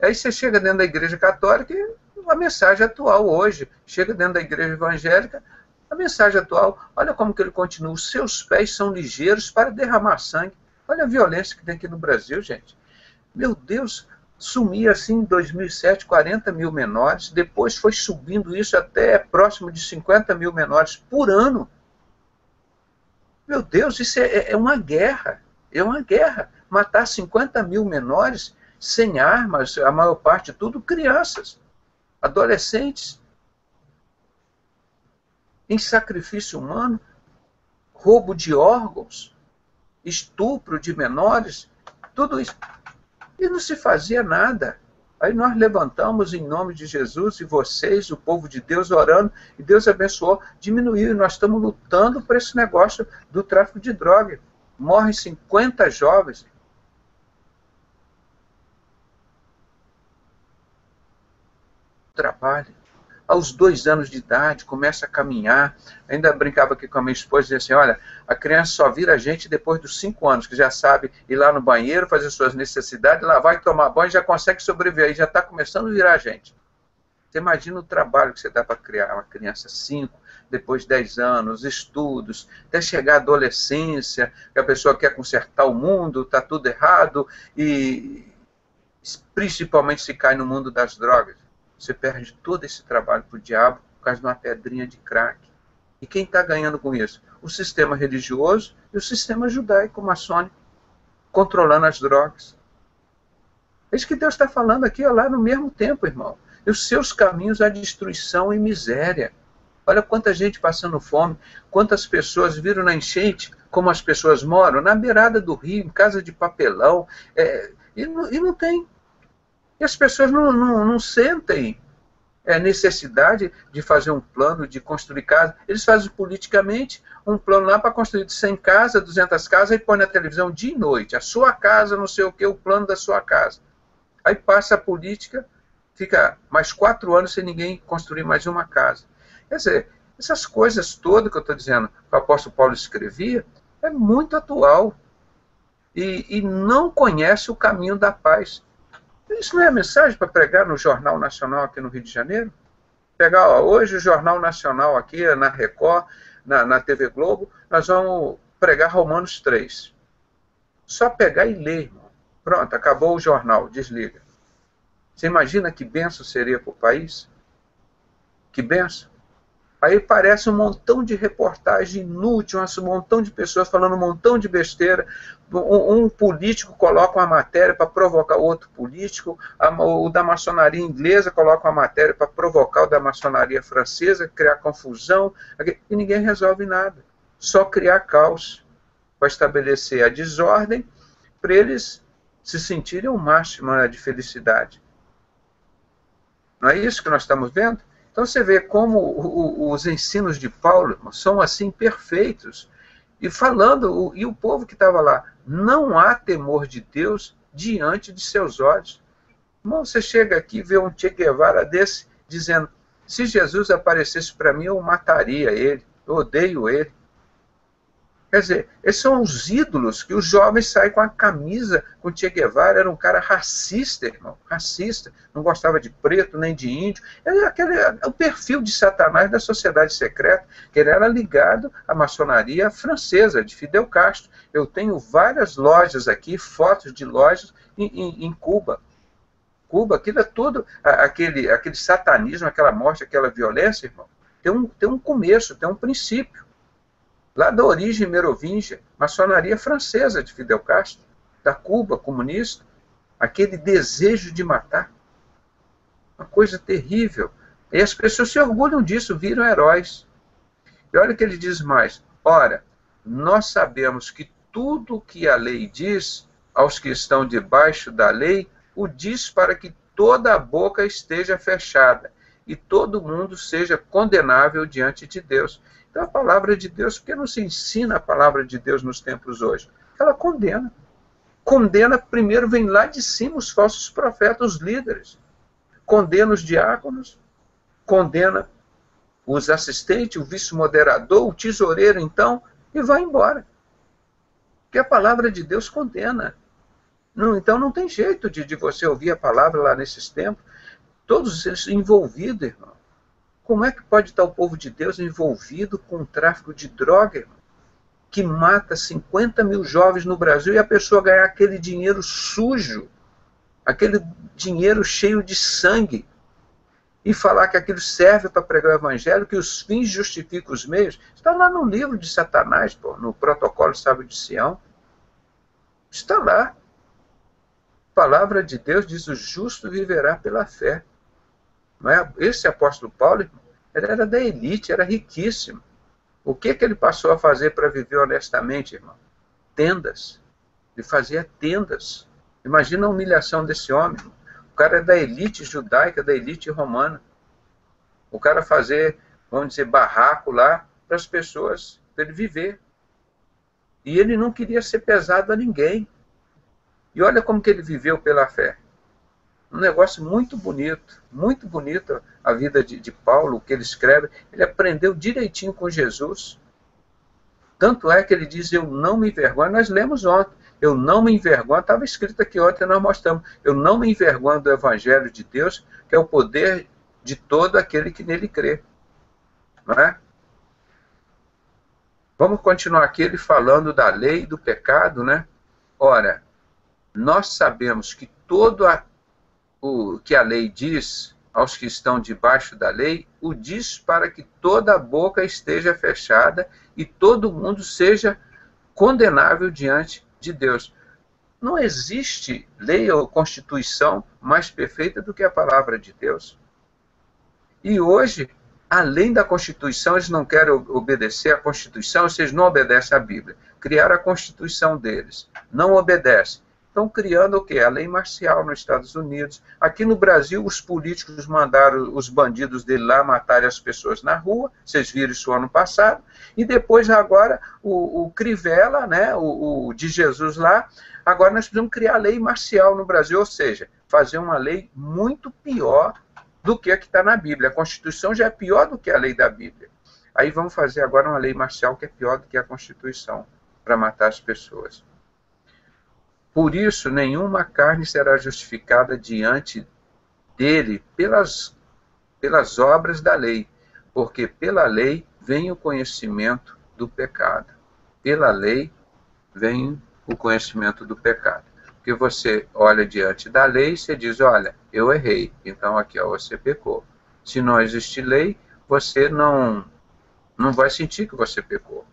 Aí você chega dentro da igreja católica e a mensagem atual hoje. Chega dentro da igreja evangélica, a mensagem atual, olha como que ele continua. Os seus pés são ligeiros para derramar sangue. Olha a violência que tem aqui no Brasil, gente. Meu Deus, sumia assim em 2007 40 mil menores, depois foi subindo isso até próximo de 50 mil menores por ano. Meu Deus, isso é uma guerra. É uma guerra. Matar 50 mil menores sem armas, a maior parte tudo crianças, adolescentes, em sacrifício humano, roubo de órgãos, estupro de menores, tudo isso. E não se fazia nada. Aí nós levantamos em nome de Jesus e vocês, o povo de Deus, orando, e Deus abençoou, diminuiu, e nós estamos lutando por esse negócio do tráfico de droga. Morrem 50 jovens. Trabalho. Aos 2 anos de idade, começa a caminhar. Ainda brincava aqui com a minha esposa e dizia assim, olha, a criança só vira gente depois dos 5 anos, que já sabe ir lá no banheiro, fazer suas necessidades, lá vai tomar banho, já consegue sobreviver, já está começando a virar gente. Você imagina o trabalho que você dá para criar uma criança 5, depois 10 anos, estudos, até chegar à adolescência, que a pessoa quer consertar o mundo, está tudo errado, e principalmente se cai no mundo das drogas. Você perde todo esse trabalho para o diabo por causa de uma pedrinha de crack. E quem está ganhando com isso? O sistema religioso e o sistema judaico maçônico, controlando as drogas. É isso que Deus está falando aqui, ó, lá no mesmo tempo, irmão. E os seus caminhos à destruição e miséria. Olha quanta gente passando fome, quantas pessoas viram na enchente, como as pessoas moram, na beirada do rio, em casa de papelão, e não tem. E as pessoas não sentem necessidade de fazer um plano, de construir casa. Eles fazem politicamente um plano lá para construir 100 casas, 200 casas, e põe na televisão dia e noite. A sua casa, não sei o que, o plano da sua casa. Aí passa a política, fica mais 4 anos sem ninguém construir mais uma casa. Quer dizer, essas coisas todas que eu estou dizendo, que o apóstolo Paulo escrevia, é muito atual. E não conhece o caminho da paz. Isso não é mensagem para pregar no Jornal Nacional aqui no Rio de Janeiro? Pegar, ó, hoje o Jornal Nacional aqui, na Record, na TV Globo, nós vamos pregar Romanos 3. Só pegar e ler, irmão. Pronto, acabou o jornal, desliga. Você imagina que bênção seria para o país? Que bênção? Aí parece um montão de reportagem inútil, um montão de pessoas falando um montão de besteira. Um político coloca uma matéria para provocar outro político, o da maçonaria inglesa coloca uma matéria para provocar o da maçonaria francesa, criar confusão, e ninguém resolve nada. Só criar caos para estabelecer a desordem, para eles se sentirem o máximo de felicidade. Não é isso que nós estamos vendo? Então você vê como os ensinos de Paulo são assim perfeitos. E falando, e o povo que estava lá, não há temor de Deus diante de seus olhos. Irmão, você chega aqui e vê um Che Guevara desse dizendo, se Jesus aparecesse para mim, eu mataria ele, eu odeio ele. Quer dizer, esses são os ídolos que os jovens saem com a camisa, com Che Guevara, era um cara racista, irmão, racista, não gostava de preto nem de índio, era o perfil de Satanás da sociedade secreta, que ele era ligado à maçonaria francesa, de Fidel Castro. Eu tenho várias lojas aqui, fotos de lojas em Cuba. Cuba, aquilo é tudo, aquele satanismo, aquela morte, aquela violência, irmão, tem um começo, tem um princípio. Lá da origem merovingia, maçonaria francesa de Fidel Castro, da Cuba comunista, aquele desejo de matar. Uma coisa terrível. E as pessoas se orgulham disso, viram heróis. E olha o que ele diz mais. Ora, nós sabemos que tudo o que a lei diz aos que estão debaixo da lei, o diz para que toda a boca esteja fechada e todo mundo seja condenável diante de Deus. Então a palavra de Deus, por que não se ensina a palavra de Deus nos tempos hoje? Ela condena. Condena, primeiro vem lá de cima os falsos profetas, os líderes. Condena os diáconos, condena os assistentes, o vice-moderador, o tesoureiro, então, e vai embora. Porque a palavra de Deus condena. Não, então não tem jeito de você ouvir a palavra lá nesses tempos. Todos eles envolvidos, irmão. Como é que pode estar o povo de Deus envolvido com o tráfico de droga, irmão, que mata 50 mil jovens no Brasil e a pessoa ganhar aquele dinheiro sujo, aquele dinheiro cheio de sangue, e falar que aquilo serve para pregar o evangelho, que os fins justificam os meios? Está lá no livro de Satanás, pô, no protocolo sábio de Sião. Está lá. A palavra de Deus diz: o justo viverá pela fé. Não é? Esse apóstolo Paulo, irmão, ele era da elite, era riquíssimo. O que ele passou a fazer para viver honestamente, irmão? Tendas. Ele fazia tendas. Imagina a humilhação desse homem, irmão. O cara é da elite judaica, da elite romana. O cara fazer, vamos dizer, barraco lá para as pessoas, para ele viver. E ele não queria ser pesado a ninguém. E olha como que ele viveu pela fé. Um negócio muito bonito a vida de Paulo, o que ele escreve. Ele aprendeu direitinho com Jesus. Tanto é que ele diz: eu não me envergonho. Nós lemos ontem. Eu não me envergonho. Estava escrito aqui ontem, nós mostramos. Eu não me envergonho do evangelho de Deus, que é o poder de todo aquele que nele crê. Não é? Vamos continuar aqui ele falando da lei e do pecado, né? Ora, nós sabemos que o que a lei diz aos que estão debaixo da lei, o diz para que toda a boca esteja fechada e todo mundo seja condenável diante de Deus. Não existe lei ou constituição mais perfeita do que a palavra de Deus. E hoje, além da Constituição, eles não querem obedecer à Constituição, ou seja, não obedecem à Bíblia. Criaram a Constituição deles, não obedecem. Estão criando o quê? A lei marcial nos Estados Unidos. Aqui no Brasil, os políticos mandaram os bandidos dele lá matarem as pessoas na rua. Vocês viram isso ano passado. E depois, agora, o Crivella, né, o de Jesus lá, agora nós precisamos criar a lei marcial no Brasil, ou seja, fazer uma lei muito pior do que a que está na Bíblia. A Constituição já é pior do que a lei da Bíblia. Aí vamos fazer agora uma lei marcial que é pior do que a Constituição, para matar as pessoas. Por isso, nenhuma carne será justificada diante dele pelas obras da lei, porque pela lei vem o conhecimento do pecado. Pela lei vem o conhecimento do pecado. Porque você olha diante da lei e você diz: olha, eu errei, então aqui ó, você pecou. Se não existe lei, você não vai sentir que você pecou.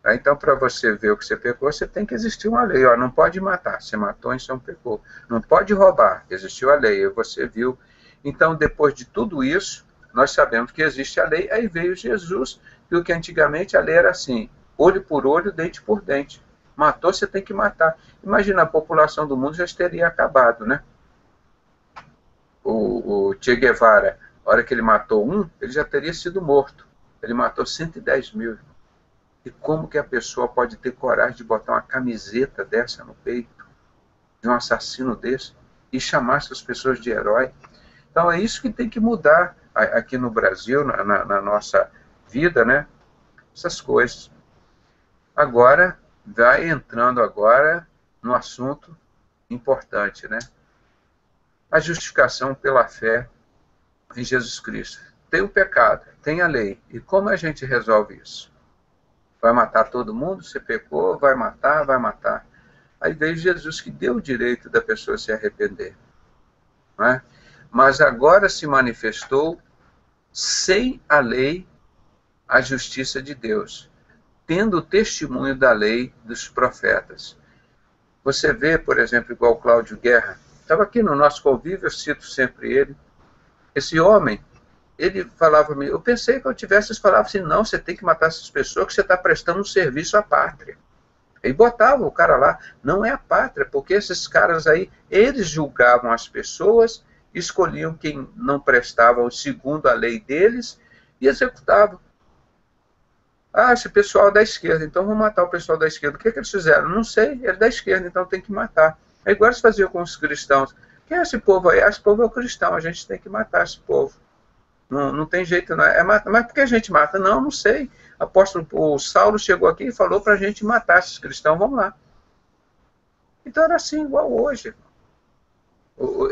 Então, para você ver o que você pecou, você tem que existir uma lei. Ó, não pode matar, você matou, então pecou. Não pode roubar, existiu a lei, você viu. Então, depois de tudo isso, nós sabemos que existe a lei. Aí veio Jesus, porque antigamente a lei era assim: olho por olho, dente por dente. Matou, você tem que matar. Imagina, a população do mundo já teria acabado, né? O Che Guevara, a hora que ele matou um, ele já teria sido morto. Ele matou 110 mil. E como que a pessoa pode ter coragem de botar uma camiseta dessa no peito, de um assassino desse, e chamar essas pessoas de herói? Então é isso que tem que mudar aqui no Brasil, na nossa vida, né? Essas coisas. Agora, vai entrando agora no assunto importante, né? A justificação pela fé em Jesus Cristo. Tem o pecado, tem a lei. E como a gente resolve isso? Vai matar todo mundo? Você pecou, vai matar, vai matar. Aí veio Jesus que deu o direito da pessoa se arrepender. Não é? Mas agora se manifestou sem a lei a justiça de Deus, tendo o testemunho da lei dos profetas. Você vê, por exemplo, igual Cláudio Guerra, estava aqui no nosso convívio, eu cito sempre ele. Esse homem, ele falava, eu pensei que eu tivesse falado assim, não, você tem que matar essas pessoas, que você está prestando um serviço à pátria. E botava o cara lá, não é a pátria, porque esses caras aí, eles julgavam as pessoas, escolhiam quem não prestava segundo a lei deles e executavam. Ah, esse pessoal é da esquerda, então vamos matar o pessoal da esquerda. O que eles fizeram? Não sei, é da esquerda, então tem que matar. É igual eles faziam com os cristãos. Quem é esse povo aí? Esse povo é o cristão, a gente tem que matar esse povo. Não tem jeito, não. Mas por que a gente mata? Não sei. O Saulo chegou aqui e falou para a gente matar esses cristãos, vamos lá. Então era assim, igual hoje.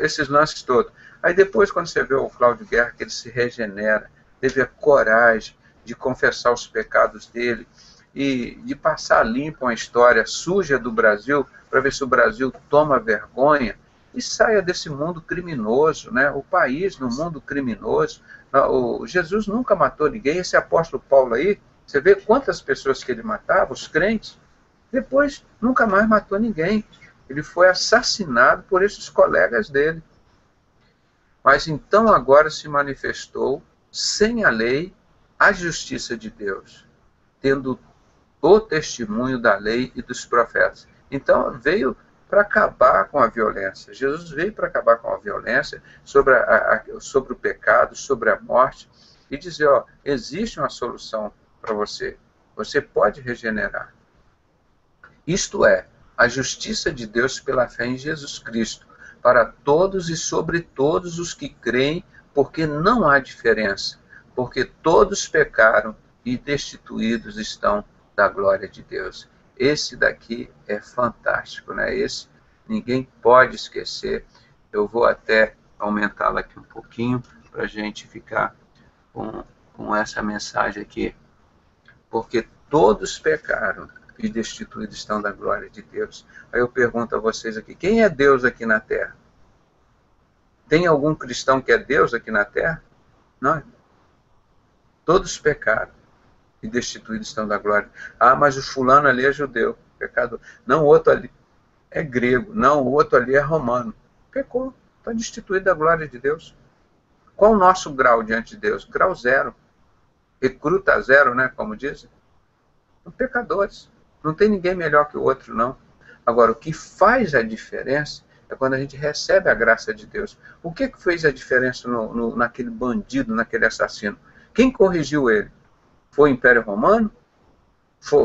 Esses lances todos. Aí depois, quando você vê o Cláudio Guerra, que ele se regenera, teve a coragem de confessar os pecados dele e de passar limpo uma história suja do Brasil, para ver se o Brasil toma vergonha e saia desse mundo criminoso, né? O país no mundo criminoso. Jesus nunca matou ninguém. Esse apóstolo Paulo aí, você vê quantas pessoas que ele matava, os crentes, depois nunca mais matou ninguém. Ele foi assassinado por esses colegas dele. Mas então agora se manifestou, sem a lei, a justiça de Deus, tendo o testemunho da lei e dos profetas. Então veio para acabar com a violência. Jesus veio para acabar com a violência sobre, sobre o pecado, sobre a morte, e dizer, ó, existe uma solução para você. Você pode regenerar. Isto é, a justiça de Deus pela fé em Jesus Cristo, para todos e sobre todos os que creem, porque não há diferença, porque todos pecaram e destituídos estão da glória de Deus. Esse daqui é fantástico, né? Esse ninguém pode esquecer. Eu vou até aumentá-la aqui um pouquinho, para a gente ficar com essa mensagem aqui. Porque todos pecaram e destituídos estão da glória de Deus. Aí eu pergunto a vocês aqui, quem é Deus aqui na Terra? Tem algum cristão que é Deus aqui na Terra? Não. Todos pecaram e destituídos estão da glória. Ah, mas o fulano ali é judeu, pecador. Não, o outro ali é grego. Não, o outro ali é romano. Pecou, está destituído da glória de Deus. Qual o nosso grau diante de Deus? Grau zero. Recruta zero, né, como dizem. São pecadores. Não tem ninguém melhor que o outro, não. Agora, o que faz a diferença é quando a gente recebe a graça de Deus. O que fez a diferença naquele bandido, naquele assassino? Quem corrigiu ele? Foi o Império Romano?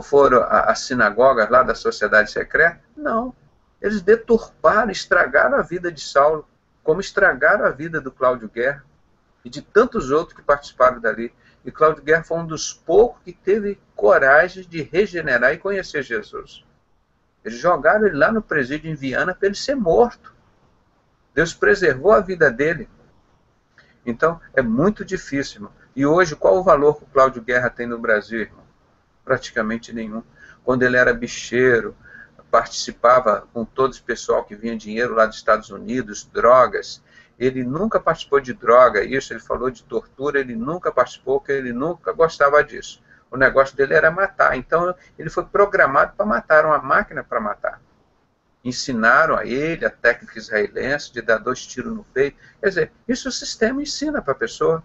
Foram as sinagogas lá da sociedade secreta? Não. Eles deturparam, estragaram a vida de Saulo, como estragaram a vida do Cláudio Guerra e de tantos outros que participaram dali. E Cláudio Guerra foi um dos poucos que teve coragem de regenerar e conhecer Jesus. Eles jogaram ele lá no presídio em Viana para ele ser morto. Deus preservou a vida dele. Então, é muito difícil, irmão. E hoje, qual o valor que o Cláudio Guerra tem no Brasil, irmão? Praticamente nenhum. Quando ele era bicheiro, participava com todo esse pessoal que vinha dinheiro lá dos Estados Unidos, drogas. Ele nunca participou de droga, isso, ele falou de tortura, ele nunca participou, porque ele nunca gostava disso. O negócio dele era matar. Então, ele foi programado para matar, uma máquina para matar. Ensinaram a ele a técnica israelense de dar 2 tiros no peito. Quer dizer, isso o sistema ensina para a pessoa.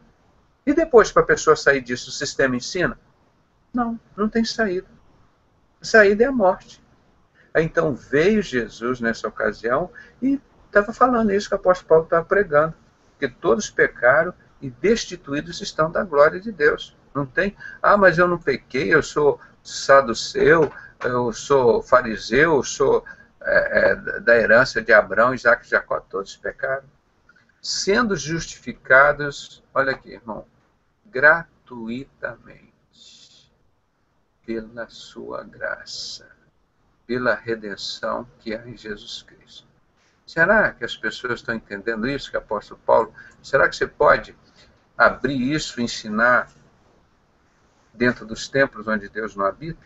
E depois, para a pessoa sair disso, o sistema ensina? Não, não tem saída. A saída é a morte. Aí, então, veio Jesus nessa ocasião e estava falando isso que o apóstolo Paulo estava pregando. Que todos pecaram e destituídos estão da glória de Deus. Não tem, mas eu não pequei, eu sou saduceu, eu sou fariseu, eu sou da herança de Abraão, Isaac e Jacó, todos pecaram. Sendo justificados, olha aqui, irmão, gratuitamente. pela sua graça, pela redenção que há em Jesus Cristo. Será que as pessoas estão entendendo isso, que o apóstolo Paulo? Será que você pode abrir isso, ensinar dentro dos templos onde Deus não habita?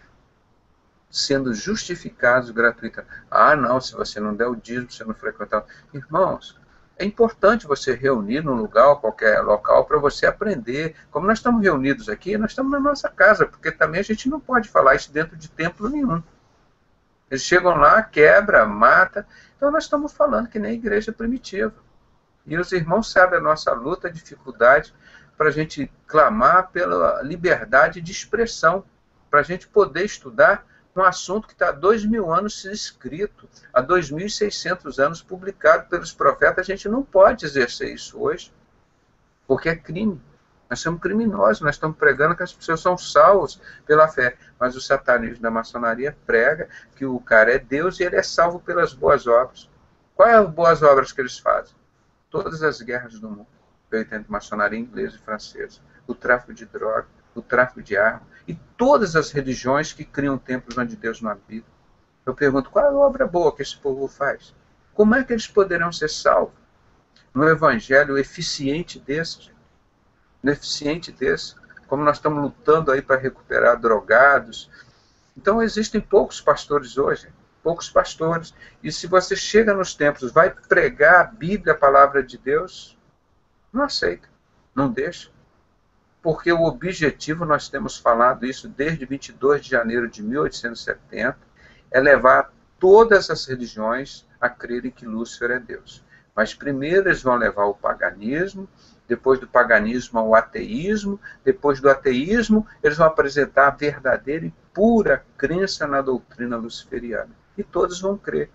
Sendo justificados gratuitamente. Ah, não, se você não der o dízimo, você não frequentar. Irmãos, é importante você reunir num lugar, qualquer local, para você aprender. Como nós estamos reunidos aqui, nós estamos na nossa casa, porque também a gente não pode falar isso dentro de templo nenhum. Eles chegam lá, quebra, mata. Então nós estamos falando que nem a igreja primitiva. E os irmãos sabem a nossa luta, a dificuldade, para a gente clamar pela liberdade de expressão, para a gente poder estudar um assunto que está há 2000 anos escrito, há 2.600 anos publicado pelos profetas. A gente não pode exercer isso hoje, porque é crime. Nós somos criminosos, nós estamos pregando que as pessoas são salvas pela fé. Mas o satanismo da maçonaria prega que o cara é Deus e ele é salvo pelas boas obras. Quais as boas obras que eles fazem? Todas as guerras do mundo, entre maçonaria inglesa e francesa, o tráfico de droga, o tráfico de armas, e todas as religiões que criam templos onde Deus não habita. Eu pergunto, qual é a obra boa que esse povo faz? Como é que eles poderão ser salvos no evangelho eficiente desse? No eficiente desse, como nós estamos lutando aí para recuperar drogados. Então existem poucos pastores hoje, poucos pastores. E se você chega nos templos, vai pregar a Bíblia, a palavra de Deus, não aceita, não deixa. Porque o objetivo, nós temos falado isso desde 22 de janeiro de 1870, é levar todas as religiões a crerem que Lúcifer é Deus. Mas primeiro eles vão levar o paganismo, depois do paganismo ao ateísmo, depois do ateísmo eles vão apresentar a verdadeira e pura crença na doutrina luciferiana. E todos vão crer.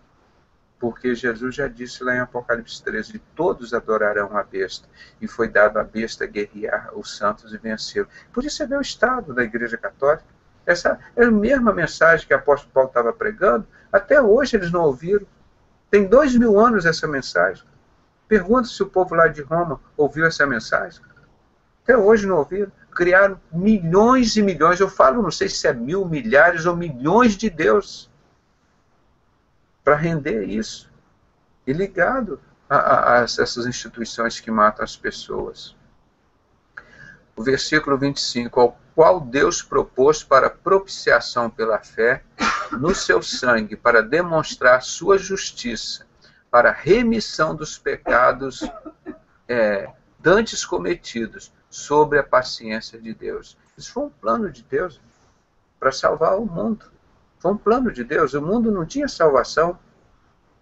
Porque Jesus já disse lá em Apocalipse 13, todos adorarão a besta, e foi dado à besta guerrear os santos e vencê-lo. Por isso você vê o estado da Igreja Católica. Essa é a mesma mensagem que o apóstolo Paulo estava pregando, até hoje eles não ouviram. Tem 2000 anos essa mensagem. Pergunta se o povo lá de Roma ouviu essa mensagem. Até hoje não ouviram. Criaram milhões e milhões, eu falo, não sei se é 1000, milhares ou milhões de deuses, para render isso, e ligado a essas instituições que matam as pessoas. O versículo 25, ao qual Deus propôs para propiciação pela fé no seu sangue, para demonstrar sua justiça, para remissão dos pecados dantes cometidos, sobre a paciência de Deus. Isso foi um plano de Deus para salvar o mundo. Foi um plano de Deus. O mundo não tinha salvação.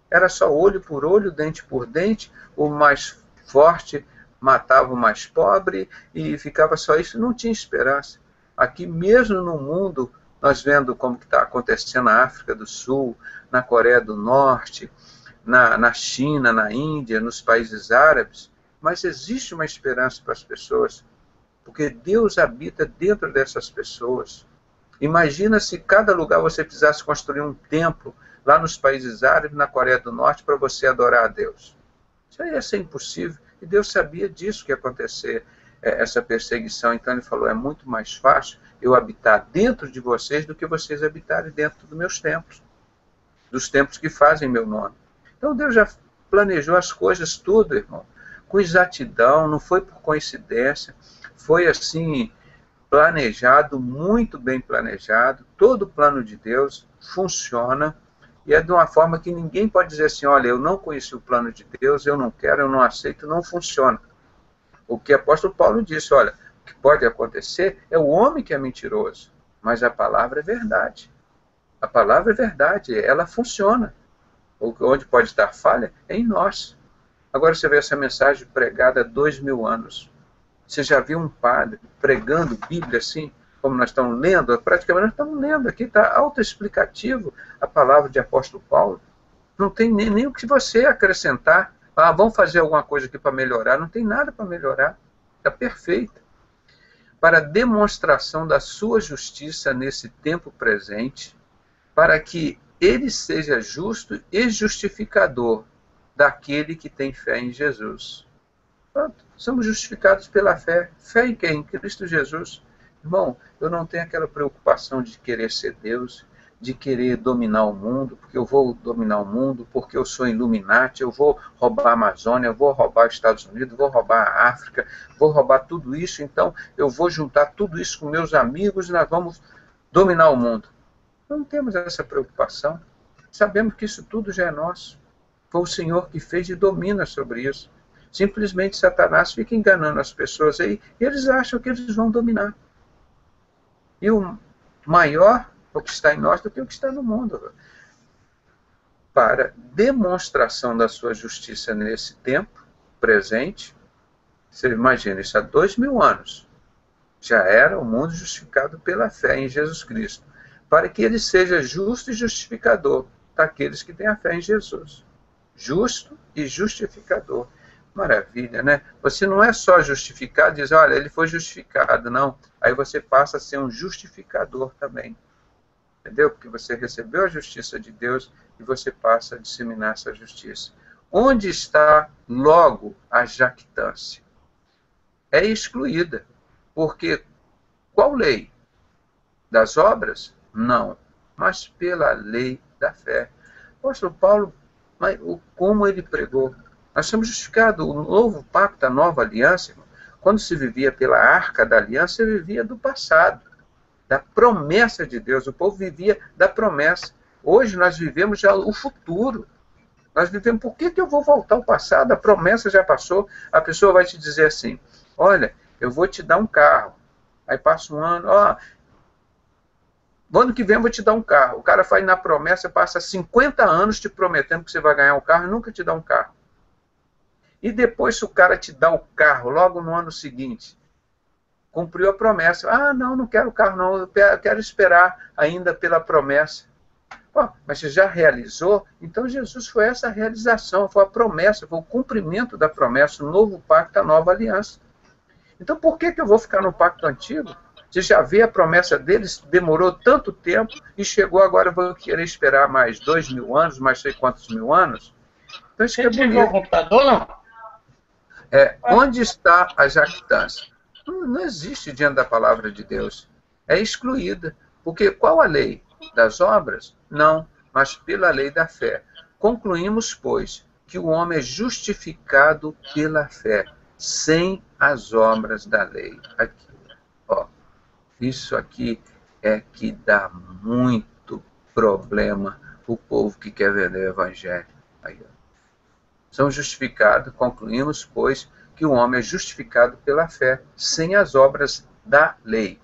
Era só olho por olho, dente por dente. O mais forte matava o mais pobre e ficava só isso. Não tinha esperança. Aqui mesmo no mundo, nós vendo como que está acontecendo na África do Sul, na Coreia do Norte, na China, na Índia, nos países árabes, mas existe uma esperança para as pessoas, porque Deus habita dentro dessas pessoas. Imagina se cada lugar você precisasse construir um templo, lá nos países árabes, na Coreia do Norte, para você adorar a Deus. Isso aí ia ser impossível, e Deus sabia disso, que ia acontecer essa perseguição. Então ele falou, é muito mais fácil eu habitar dentro de vocês do que vocês habitarem dentro dos meus templos, dos templos que fazem meu nome. Então Deus já planejou as coisas tudo, irmão, com exatidão, não foi por coincidência, foi assim, planejado, muito bem planejado. Todo o plano de Deus funciona, e é de uma forma que ninguém pode dizer assim, olha, eu não conheci o plano de Deus, eu não quero, eu não aceito, não funciona. O que o apóstolo Paulo disse, olha, o que pode acontecer é o homem que é mentiroso, mas a palavra é verdade. A palavra é verdade, ela funciona. Onde pode estar falha é em nós. Agora você vê essa mensagem pregada há 2000 anos. Você já viu um padre pregando Bíblia assim, como nós estamos lendo? Praticamente nós estamos lendo aqui, está autoexplicativo a palavra de apóstolo Paulo. Não tem nem o que você acrescentar. Ah, vamos fazer alguma coisa aqui para melhorar. Não tem nada para melhorar. Está perfeito. Para demonstração da sua justiça nesse tempo presente, para que ele seja justo e justificador daquele que tem fé em Jesus. Pronto, somos justificados pela fé. Fé em quem? Em Cristo Jesus. Irmão, eu não tenho aquela preocupação de querer ser Deus, de querer dominar o mundo, porque eu vou dominar o mundo, porque eu sou Illuminati, eu vou roubar a Amazônia, eu vou roubar os Estados Unidos, vou roubar a África, vou roubar tudo isso, então eu vou juntar tudo isso com meus amigos e nós vamos dominar o mundo. Não temos essa preocupação. Sabemos que isso tudo já é nosso. Foi o Senhor que fez e domina sobre isso. Simplesmente Satanás fica enganando as pessoas aí e eles acham que eles vão dominar. E o maior é o que está em nós do que o que está no mundo. Para demonstração da sua justiça nesse tempo presente, você imagina, isso há 2000 anos, já era o mundo justificado pela fé em Jesus Cristo, para que ele seja justo e justificador daqueles que têm a fé em Jesus. Justo e justificador. Maravilha, né? Você não é só justificado, diz, olha, ele foi justificado, não. Aí você passa a ser um justificador também. Entendeu? Porque você recebeu a justiça de Deus e você passa a disseminar essa justiça. Onde está, logo, a jactância? É excluída. Porque qual lei? Das obras? Não. Mas pela lei da fé. O apóstolo Paulo, como ele pregou? Nós somos justificados. O novo pacto, a nova aliança, irmão, quando se vivia pela arca da aliança, se vivia do passado, da promessa de Deus. O povo vivia da promessa. Hoje nós vivemos já o futuro. Nós vivemos, por que eu vou voltar ao passado? A promessa já passou. A pessoa vai te dizer assim, olha, eu vou te dar um carro. Aí passa um ano, no ano que vem eu vou te dar um carro. O cara faz na promessa, passa 50 anos te prometendo que você vai ganhar um carro e nunca te dá um carro. E depois, se o cara te dá o carro logo no ano seguinte, cumpriu a promessa. Ah, não quero o carro, não. Eu quero esperar ainda pela promessa. Pô, mas você já realizou? Então Jesus foi essa realização, foi a promessa, foi o cumprimento da promessa, o novo pacto, a nova aliança. Então por que eu vou ficar no pacto antigo? Você já vê a promessa deles, demorou tanto tempo e chegou agora, eu vou querer esperar mais 2000 anos, mais sei quantos mil anos. Então isso é bonito. O computador, não? Onde está a jactância? Não existe diante da palavra de Deus. É excluída. Porque qual a lei? Das obras? Não, mas pela lei da fé. Concluímos, pois, que o homem é justificado pela fé, sem as obras da lei. Aqui, isso aqui é que dá muito problema o povo que quer vender o evangelho. Aí, são justificados, concluímos, pois, que o homem é justificado pela fé, sem as obras da lei.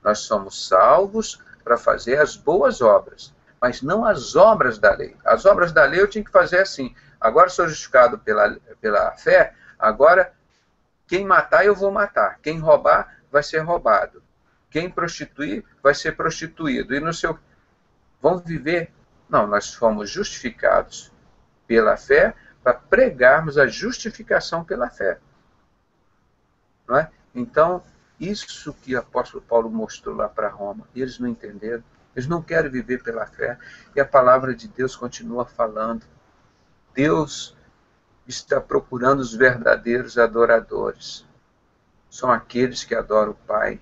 Nós somos salvos para fazer as boas obras, mas não as obras da lei. As obras da lei eu tinha que fazer assim. Agora sou justificado pela fé, agora quem matar eu vou matar. Quem roubar vai ser roubado. Quem prostituir vai ser prostituído. E no seu... Vamos viver? Não, nós fomos justificados pela fé para pregarmos a justificação pela fé. Não é? Então, isso que o apóstolo Paulo mostrou lá para Roma, eles não entenderam, eles não querem viver pela fé, e a palavra de Deus continua falando. Deus está procurando os verdadeiros adoradores. São aqueles que adoram o Pai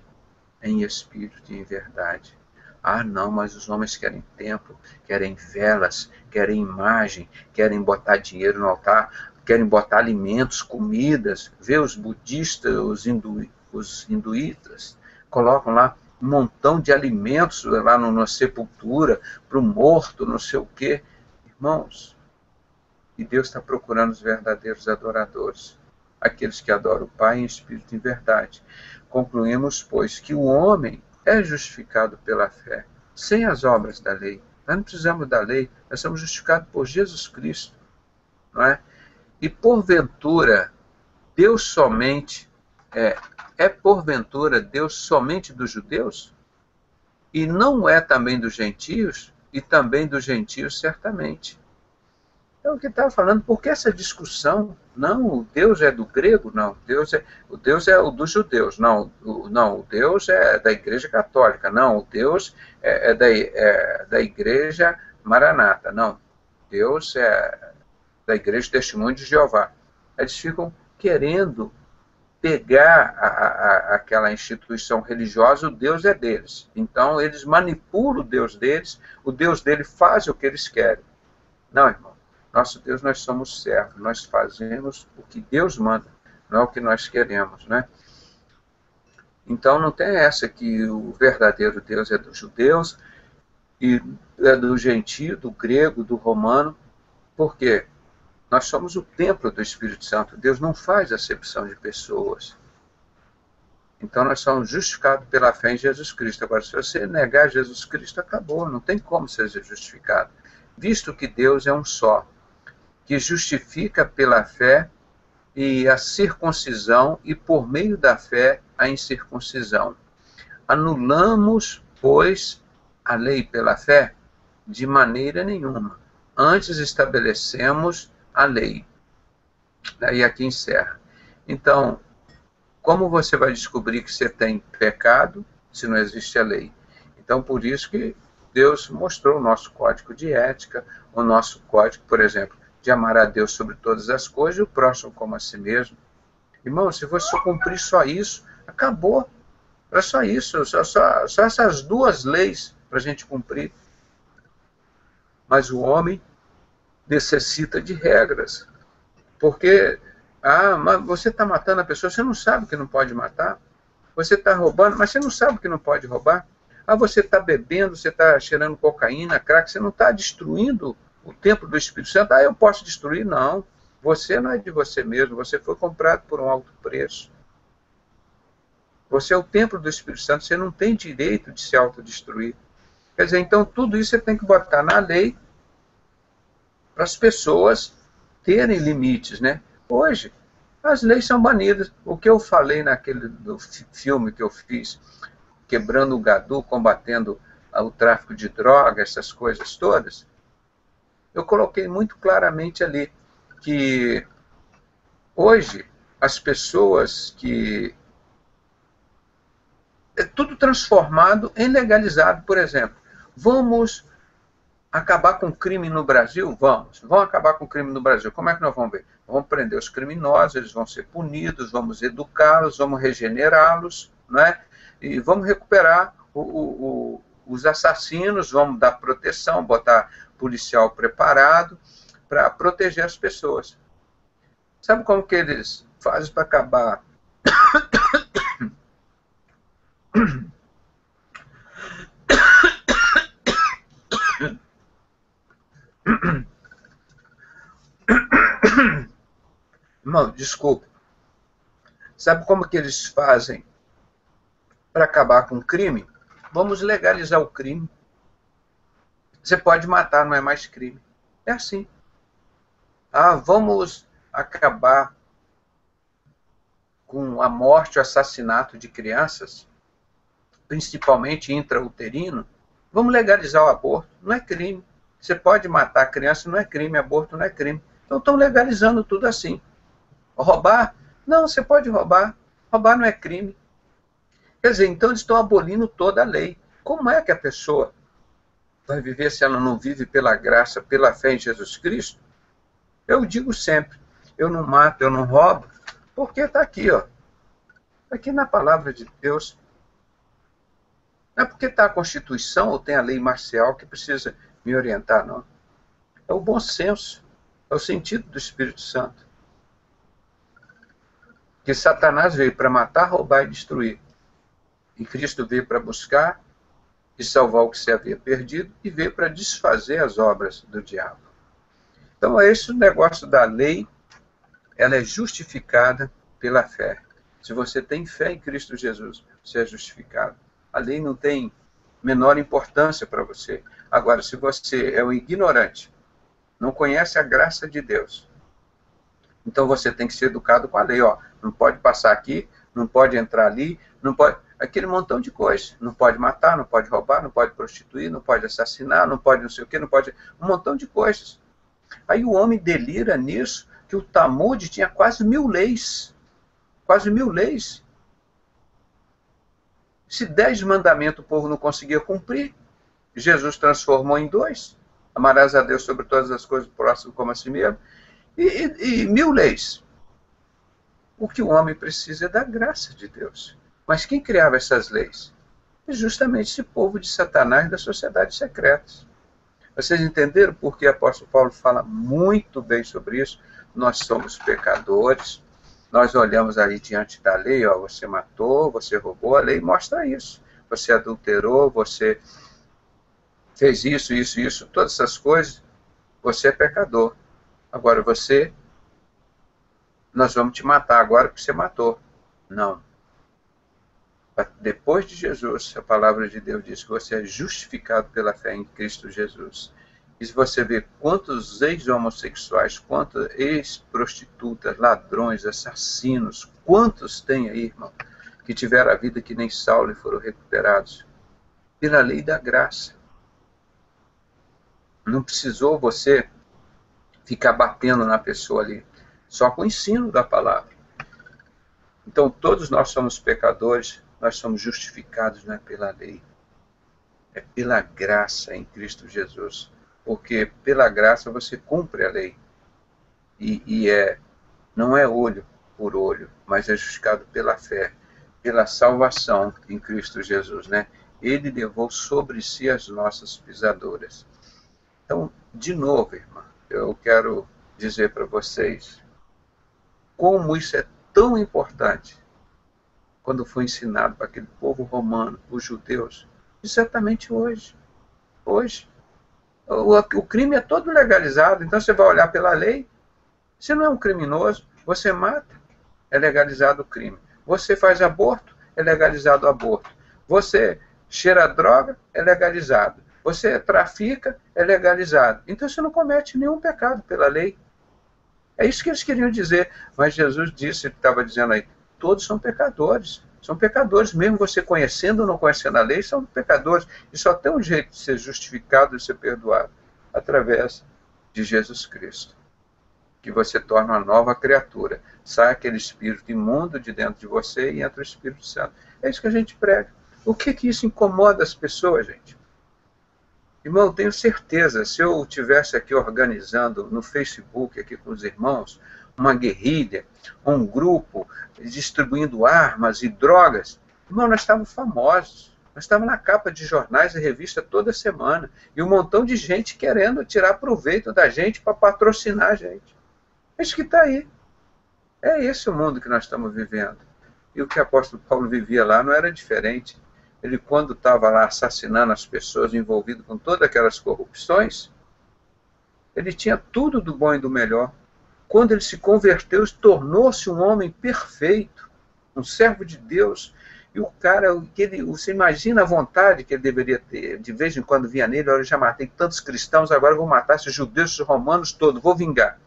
em espírito e em verdade. Ah, não, mas os homens querem templo, querem velas, querem imagem, querem botar dinheiro no altar, querem botar alimentos, comidas. Vê os budistas, os hinduítas, colocam lá um montão de alimentos lá na sepultura, para o morto, não sei o quê. Irmãos, e Deus está procurando os verdadeiros adoradores, aqueles que adoram o Pai em espírito e em verdade. Concluímos, pois, que o homem é justificado pela fé, sem as obras da lei. Nós não precisamos da lei, nós somos justificados por Jesus Cristo. Não é? E porventura, Deus somente, porventura Deus somente dos judeus? E não é também dos gentios? E também dos gentios certamente. É o que estava falando, por que essa discussão? Não, o Deus é do grego? Não, o Deus é o dos judeus. Não, o Deus é da Igreja Católica. Não, o Deus é da Igreja Maranata. Não, Deus é da Igreja Testemunho de Jeová. Eles ficam querendo pegar aquela instituição religiosa, o Deus é deles. Então, eles manipulam o Deus dele faz o que eles querem. Não, irmão. Nosso Deus, nós somos servos, nós fazemos o que Deus manda, não é o que nós queremos, né? Então, não tem essa que o verdadeiro Deus é dos judeus, e é do gentio, do grego, do romano. Por quê? Nós somos o templo do Espírito Santo. Deus não faz acepção de pessoas. Então, nós somos justificados pela fé em Jesus Cristo. Agora, se você negar Jesus Cristo, acabou. Não tem como ser justificado. Visto que Deus é um só, que justifica pela fé e a circuncisão, e por meio da fé, a incircuncisão. Anulamos, pois, a lei pela fé? De maneira nenhuma. Antes estabelecemos a lei. Daí aqui encerra. Então, como você vai descobrir que você tem pecado se não existe a lei? Então, por isso que Deus mostrou o nosso código de ética, o nosso código, por exemplo, de amar a Deus sobre todas as coisas e o próximo como a si mesmo. Irmão, se você cumprir só isso, acabou. É só isso, só essas duas leis para a gente cumprir. Mas o homem necessita de regras. Porque, mas você está matando a pessoa, você não sabe que não pode matar. Você está roubando, mas você não sabe que não pode roubar. Você está bebendo, você está cheirando cocaína, crack, você não está destruindo o templo do Espírito Santo. Eu posso destruir? Não. Você não é de você mesmo, você foi comprado por um alto preço. Você é o templo do Espírito Santo, você não tem direito de se autodestruir. Quer dizer, então tudo isso você tem que botar na lei para as pessoas terem limites, né? Hoje, as leis são banidas. O que eu falei do filme que eu fiz, Quebrando o Gadu, combatendo o tráfico de drogas, essas coisas todas, eu coloquei muito claramente ali que hoje as pessoas que... É tudo transformado em legalizado, por exemplo. Vamos acabar com o crime no Brasil? Vamos acabar com o crime no Brasil. Como é que nós vamos ver? Vamos prender os criminosos, eles vão ser punidos, vamos educá-los, vamos regenerá-los, né? E vamos recuperar os assassinos, vamos dar proteção, botar policial preparado para proteger as pessoas. Sabe como que eles fazem para acabar? Irmão, desculpa. Sabe como que eles fazem para acabar com o crime? Vamos legalizar o crime. Você pode matar, não é mais crime. É assim. Vamos acabar com a morte, o assassinato de crianças, principalmente intrauterino. Vamos legalizar o aborto. Não é crime. Você pode matar a criança, não é crime. Aborto não é crime. Então estão legalizando tudo assim. Roubar? Não, você pode roubar. Roubar não é crime. Quer dizer, então eles estão abolindo toda a lei. Como é que a pessoa vai viver se ela não vive pela graça, pela fé em Jesus Cristo? Eu digo sempre, eu não mato, eu não roubo, porque está aqui, ó. Aqui na palavra de Deus. Não é porque está a Constituição ou tem a lei marcial que precisa me orientar, não. É o bom senso, é o sentido do Espírito Santo. Que Satanás veio para matar, roubar e destruir. E Cristo veio para buscar e salvar o que se havia perdido e veio para desfazer as obras do diabo. Então, esse negócio da lei, ela é justificada pela fé. Se você tem fé em Cristo Jesus, você é justificado. A lei não tem menor importância para você. Agora, se você é um ignorante, não conhece a graça de Deus, então você tem que ser educado com a lei. Não pode passar aqui, não pode entrar ali, não pode... Aquele montão de coisas. Não pode matar, não pode roubar, não pode prostituir, não pode assassinar, não pode não sei o quê, não pode... Um montão de coisas. Aí o homem delira nisso, que o Talmud tinha quase 1000 leis. Quase 1000 leis. Se 10 mandamentos o povo não conseguia cumprir, Jesus transformou em 2. Amarás a Deus sobre todas as coisas, próximo como a si mesmo. E 1000 leis. O que o homem precisa é da graça de Deus. Mas quem criava essas leis? É justamente esse povo de Satanás das sociedades secretas. Vocês entenderam por que o apóstolo Paulo fala muito bem sobre isso? Nós somos pecadores, nós olhamos ali diante da lei, ó, você matou, você roubou, a lei mostra isso. Você adulterou, você fez isso, isso, isso, todas essas coisas, você é pecador. Agora nós vamos te matar agora porque você matou. Não. Depois de Jesus, a palavra de Deus diz que você é justificado pela fé em Cristo Jesus. E se você vê quantos ex-homossexuais, quantas ex-prostitutas, ladrões, assassinos, quantos tem aí, irmão, que tiveram a vida que nem Saulo e foram recuperados? Pela lei da graça. Não precisou você ficar batendo na pessoa ali, só com o ensino da palavra. Então, todos nós somos pecadores, nós somos justificados não é pela lei, é pela graça em Cristo Jesus. Porque pela graça você cumpre a lei. Não é olho por olho, mas é justificado pela fé, pela salvação em Cristo Jesus, né? Ele levou sobre si as nossas pisaduras. Então, de novo, irmã, eu quero dizer para vocês como isso é tão importante quando foi ensinado para aquele povo romano, os judeus, exatamente hoje. Hoje. O crime é todo legalizado, então você vai olhar pela lei, você não é um criminoso, você mata, é legalizado o crime. Você faz aborto, é legalizado o aborto. Você cheira droga, é legalizado. Você trafica, é legalizado. Então você não comete nenhum pecado pela lei. É isso que eles queriam dizer. Mas Jesus disse, ele estava dizendo aí, todos são pecadores. São pecadores, mesmo você conhecendo ou não conhecendo a lei, são pecadores. E só tem um jeito de ser justificado e ser perdoado, através de Jesus Cristo. Que você torna uma nova criatura. Sai aquele espírito imundo de dentro de você e entra o Espírito Santo. É isso que a gente prega. O que isso incomoda as pessoas, gente? Irmão, eu tenho certeza, se eu estivesse aqui organizando no Facebook, aqui com os irmãos, uma guerrilha, um grupo distribuindo armas e drogas, irmão, nós estávamos famosos. Nós estávamos na capa de jornais e revista toda semana. E um montão de gente querendo tirar proveito da gente para patrocinar a gente. É isso que está aí. É esse o mundo que nós estamos vivendo. E o que o apóstolo Paulo vivia lá não era diferente. Ele, quando estava lá assassinando as pessoas, envolvido com todas aquelas corrupções, ele tinha tudo do bom e do melhor. Quando ele se converteu, tornou-se um homem perfeito, um servo de Deus. E o cara, você imagina a vontade que ele deveria ter. De vez em quando vinha nele, olha, eu já matei tantos cristãos, agora eu vou matar esses judeus, esses romanos todos, vou vingar.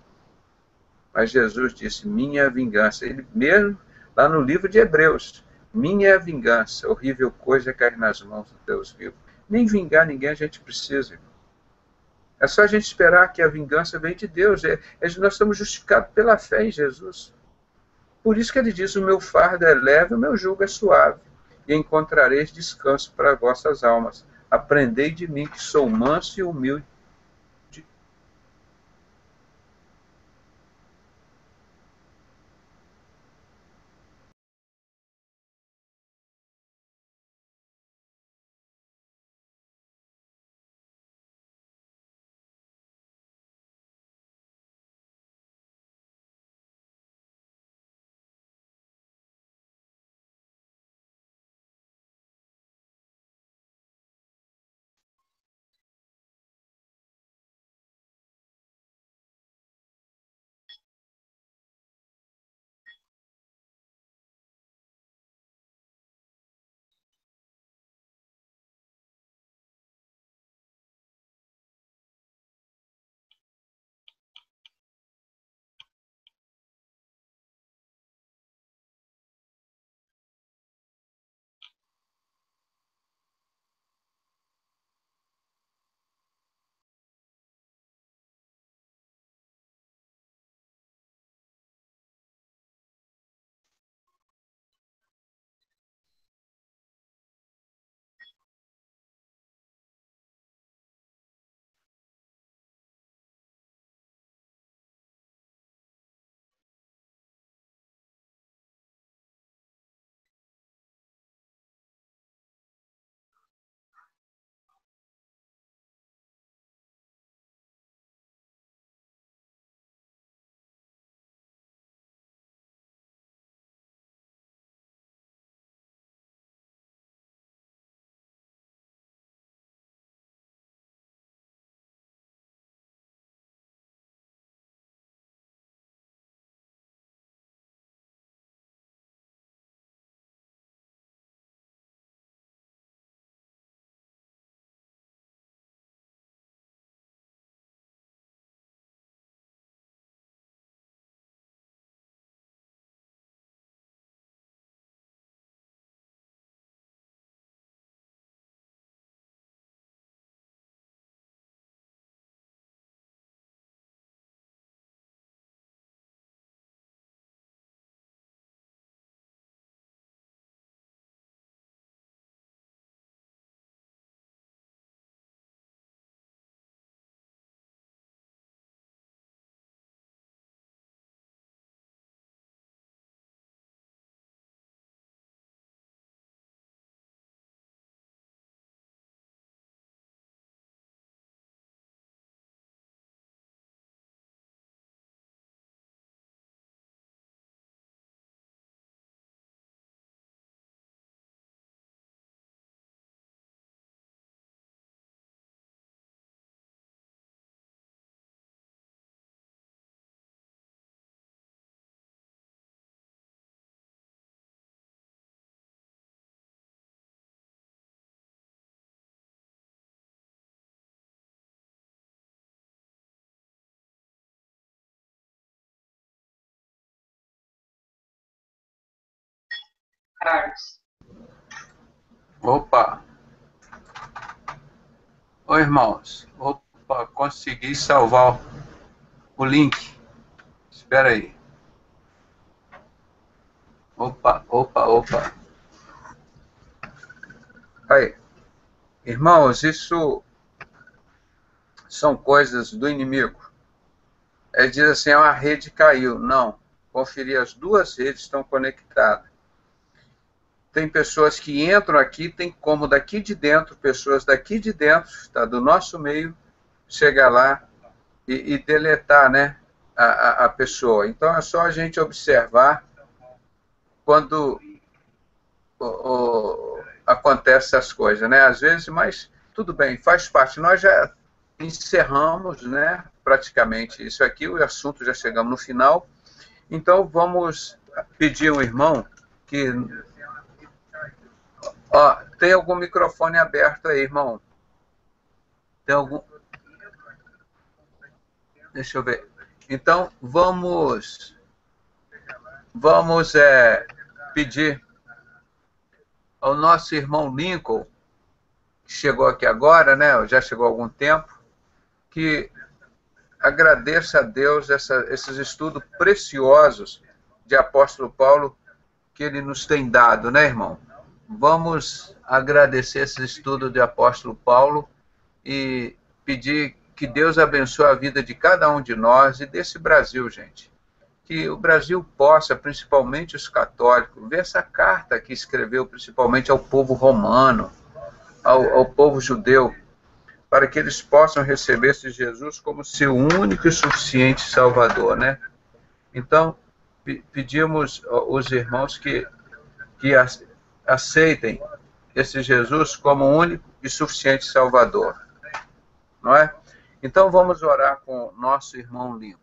Mas Jesus disse, minha vingança. Ele mesmo, lá no livro de Hebreus, minha vingança, horrível coisa é cair nas mãos do Deus vivo. Nem vingar ninguém a gente precisa. É só a gente esperar que a vingança vem de Deus. Nós estamos justificados pela fé em Jesus. Por isso que ele diz, o meu fardo é leve, o meu jugo é suave. E encontrareis descanso para vossas almas. Aprendei de mim que sou manso e humilde Carlos. Opa! Oi, irmãos. Opa, consegui salvar o link. Espera aí. Opa. Aí. Irmãos, isso são coisas do inimigo. Ele diz assim, a rede caiu. Não. Conferir, as duas redes estão conectadas. Tem pessoas que entram aqui, tem como daqui de dentro, pessoas daqui de dentro, tá, do nosso meio, chegar lá e deletar, né, a pessoa. Então é só a gente observar quando acontece essas coisas, né? Às vezes, mas tudo bem, faz parte. Nós já encerramos, né, praticamente isso aqui, o assunto já chegamos no final. Então vamos pedir ao irmão que... Ó, tem algum microfone aberto aí, irmão? Tem algum... Deixa eu ver. Então, vamos pedir ao nosso irmão Lincoln, que chegou aqui agora, né? Já chegou há algum tempo, que agradeça a Deus esses estudos preciosos de apóstolo Paulo que ele nos tem dado, né, irmão? Vamos agradecer esse estudo de apóstolo Paulo e pedir que Deus abençoe a vida de cada um de nós e desse Brasil, gente. Que o Brasil possa, principalmente os católicos, ver essa carta que escreveu principalmente ao povo romano, ao povo judeu, para que eles possam receber esse Jesus como seu único e suficiente Salvador, né? Então, pedimos aos irmãos que aceitem esse Jesus como único e suficiente Salvador, não é? Então vamos orar com o nosso irmão Lincoln.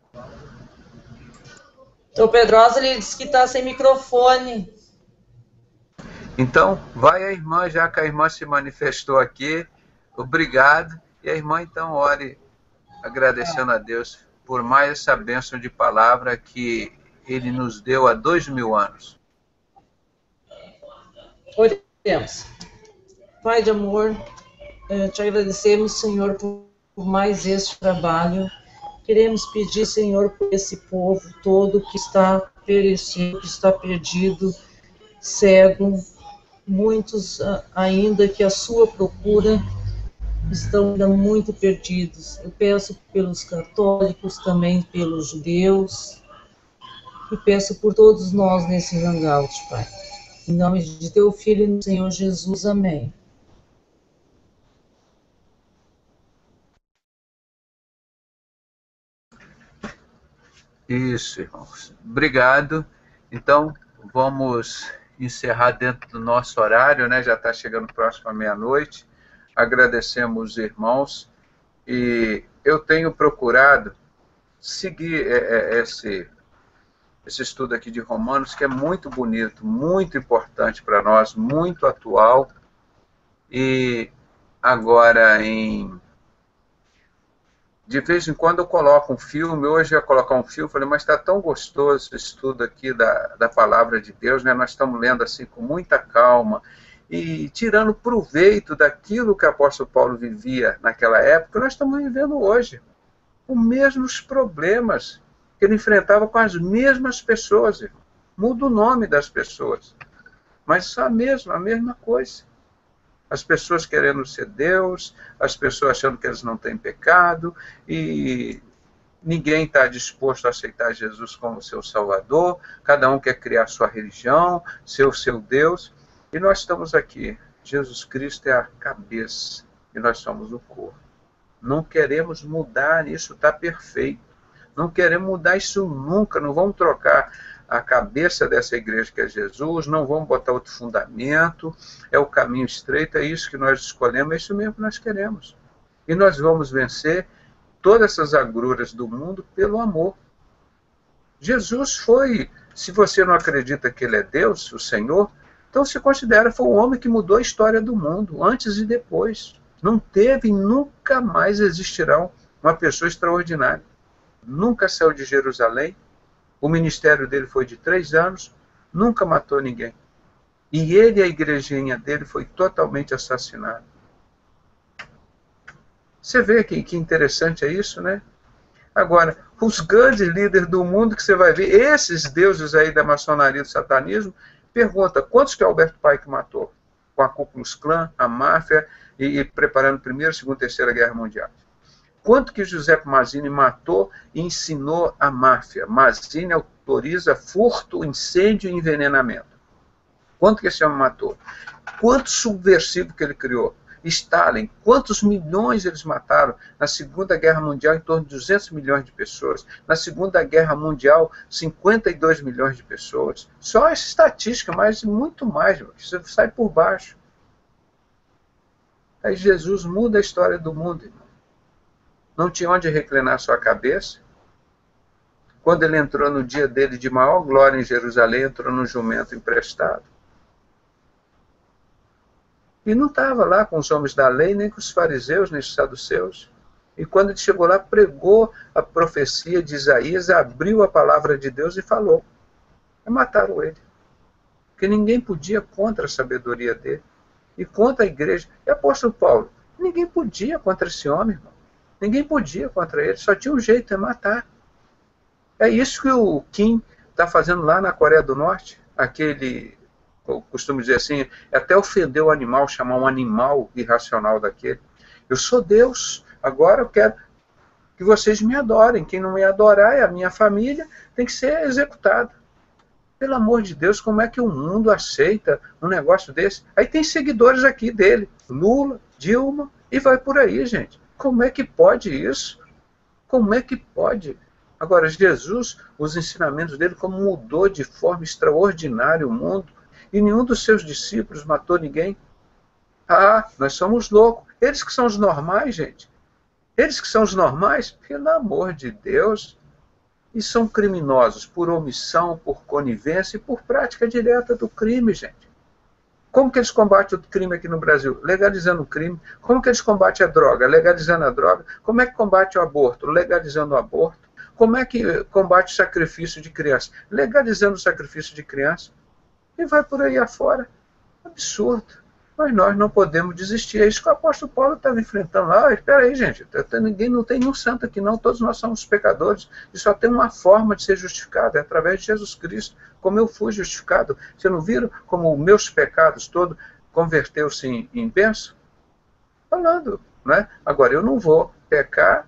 Então, Pedrosa, ele disse que está sem microfone. Então, vai a irmã, já que a irmã se manifestou aqui, obrigado, e a irmã então ore agradecendo a Deus por mais essa bênção de palavra que ele nos deu há 2000 anos. Oremos. Pai de amor, te agradecemos, Senhor, por mais este trabalho. Queremos pedir, Senhor, por esse povo todo que está perecendo, que está perdido, cego, muitos ainda que a sua procura estão ainda muito perdidos. Eu peço pelos católicos, também pelos judeus, e peço por todos nós nesse hangout, Pai. Em nome de teu Filho, Senhor Jesus. Amém. Isso, irmãos. Obrigado. Então, vamos encerrar dentro do nosso horário, né? Já está chegando próximo à meia-noite. Agradecemos os irmãos. E eu tenho procurado seguir esse estudo aqui de Romanos, que é muito bonito, muito importante para nós, muito atual. E agora, de vez em quando eu coloco um filme, hoje eu ia colocar um filme, falei, mas está tão gostoso esse estudo aqui da palavra de Deus, né? Nós estamos lendo assim com muita calma e tirando proveito daquilo que o apóstolo Paulo vivia naquela época, nós estamos vivendo hoje. Os mesmos problemas que ele enfrentava com as mesmas pessoas. Muda o nome das pessoas, mas só a mesma coisa. As pessoas querendo ser Deus, as pessoas achando que eles não têm pecado, e ninguém está disposto a aceitar Jesus como seu Salvador, cada um quer criar sua religião, ser o seu Deus, e nós estamos aqui. Jesus Cristo é a cabeça, e nós somos o corpo. Não queremos mudar, isso está perfeito. Não queremos mudar isso nunca, não vamos trocar a cabeça dessa igreja que é Jesus, não vamos botar outro fundamento, é o caminho estreito, é isso que nós escolhemos, é isso mesmo que nós queremos. E nós vamos vencer todas essas agruras do mundo pelo amor. Jesus foi, se você não acredita que ele é Deus, o Senhor, então se considera foi o homem que mudou a história do mundo, antes e depois. Não teve e nunca mais existirá uma pessoa extraordinária. Nunca saiu de Jerusalém, o ministério dele foi de 3 anos, nunca matou ninguém. E ele e a igrejinha dele foi totalmente assassinado. Você vê que interessante é isso, né? Agora, os grandes líderes do mundo que você vai ver, esses deuses aí da maçonaria e do satanismo, pergunta, quantos que Alberto Pike matou? Com a Ku Klux Klan, a máfia, e preparando a Primeira, Segunda e Terceira Guerra Mundial. Quanto que Giuseppe Mazzini matou e ensinou a máfia? Mazzini autoriza furto, incêndio e envenenamento. Quanto que esse homem matou? Quanto subversivo que ele criou? Stalin, quantos milhões eles mataram? Na Segunda Guerra Mundial, em torno de 200 milhões de pessoas. Na Segunda Guerra Mundial, 52 milhões de pessoas. Só essa estatística, mas muito mais. Você sai por baixo. Aí Jesus muda a história do mundo, irmão. Não tinha onde reclinar sua cabeça. Quando ele entrou no dia dele de maior glória em Jerusalém, entrou num jumento emprestado. E não estava lá com os homens da lei, nem com os fariseus, nem os saduceus. E quando ele chegou lá, pregou a profecia de Isaías, abriu a palavra de Deus e falou. E mataram ele. Porque ninguém podia contra a sabedoria dele. E contra a igreja. E apóstolo Paulo, ninguém podia contra esse homem, irmão. Ninguém podia contra ele. Só tinha um jeito, é matar. É isso que o Kim está fazendo lá na Coreia do Norte. Aquele... eu costumo dizer assim, até ofender o animal, chamar um animal irracional daquele. Eu sou Deus, agora eu quero que vocês me adorem. Quem não me adorar é a minha família, tem que ser executado. Pelo amor de Deus, como é que o mundo aceita um negócio desse? Aí tem seguidores aqui dele, Lula, Dilma, e vai por aí, gente. Como é que pode isso? Como é que pode? Agora, Jesus, os ensinamentos dele, como mudou de forma extraordinária o mundo, e nenhum dos seus discípulos matou ninguém. Ah, nós somos loucos. Eles que são os normais, gente. Eles que são os normais, pelo amor de Deus. E são criminosos por omissão, por conivência e por prática direta do crime, gente. Como que eles combatem o crime aqui no Brasil? Legalizando o crime. Como que eles combatem a droga? Legalizando a droga. Como é que combate o aborto? Legalizando o aborto. Como é que combate o sacrifício de criança? Legalizando o sacrifício de criança. E vai por aí afora. Absurdo. Mas nós não podemos desistir. É isso que o apóstolo Paulo estava enfrentando lá. Espera aí, gente. Ninguém, não tem nenhum santo aqui, não. Todos nós somos pecadores. E só tem uma forma de ser justificado. É através de Jesus Cristo. Como eu fui justificado. Vocês não viram como meus pecados todos converteu-se em bênção? Falando. Né? Agora, eu não vou pecar,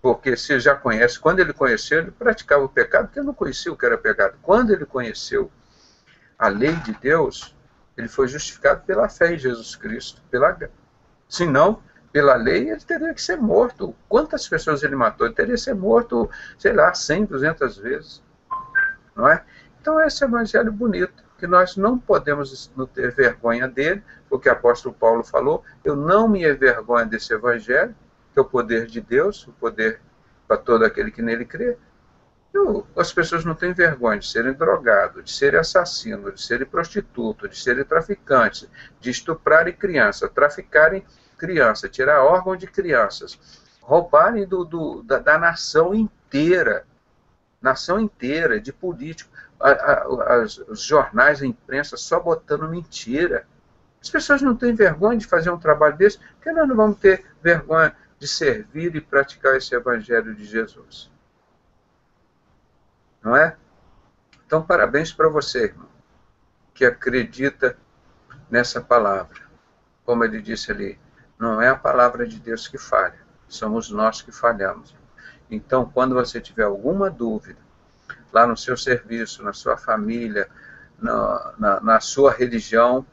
porque você já conhece. Quando ele conheceu, ele praticava o pecado, porque ele não conhecia o que era pecado. Quando ele conheceu a lei de Deus, ele foi justificado pela fé em Jesus Cristo. Se não, pela lei, ele teria que ser morto. Quantas pessoas ele matou? Ele teria que ser morto, sei lá, 100, 200 vezes. Não é? Então, esse evangelho bonito, que nós não podemos não ter vergonha dele, porque o apóstolo Paulo falou, eu não me envergonho desse evangelho, que é o poder de Deus, o poder para todo aquele que nele crê. As pessoas não têm vergonha de serem drogados, de serem assassinos, de serem prostitutos, de serem traficantes, de estuprarem crianças, traficarem crianças, tirar órgãos de crianças, roubarem da nação inteira de políticos, os jornais, a imprensa só botando mentira. As pessoas não têm vergonha de fazer um trabalho desse, porque nós não vamos ter vergonha de servir e praticar esse evangelho de Jesus. Não é? Então, parabéns para você, irmão, que acredita nessa palavra. Como ele disse ali, não é a palavra de Deus que falha, somos nós que falhamos. Então, quando você tiver alguma dúvida, lá no seu serviço, na sua família, na sua religião,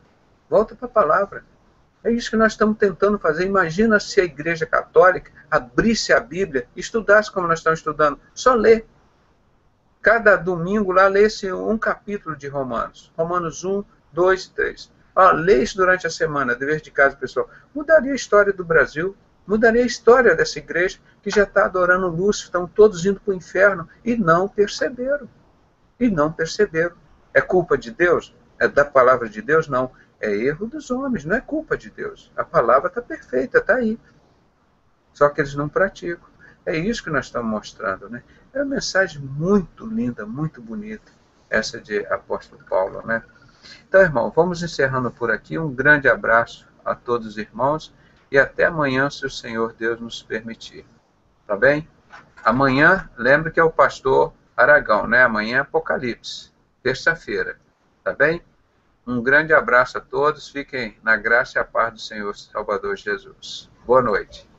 volta para a palavra. É isso que nós estamos tentando fazer. Imagina se a Igreja Católica abrisse a Bíblia, estudasse como nós estamos estudando, só ler. Cada domingo lá, lê-se um capítulo de Romanos. Romanos 1, 2 e 3. Lê isso durante a semana, dever de casa, pessoal. Mudaria a história do Brasil, mudaria a história dessa igreja que já está adorando Lúcifer, estão todos indo para o inferno e não perceberam. E não perceberam. É culpa de Deus? É da palavra de Deus? Não. É erro dos homens, não é culpa de Deus. A palavra está perfeita, está aí. Só que eles não praticam. É isso que nós estamos mostrando, né? É uma mensagem muito linda, muito bonita, essa de apóstolo Paulo, né? Então, irmão, vamos encerrando por aqui. Um grande abraço a todos os irmãos e até amanhã, se o Senhor Deus nos permitir. Tá bem? Amanhã, lembra que é o pastor Aragão, né? Amanhã é Apocalipse, terça-feira. Tá bem? Um grande abraço a todos. Fiquem na graça e a paz do Senhor Salvador Jesus. Boa noite.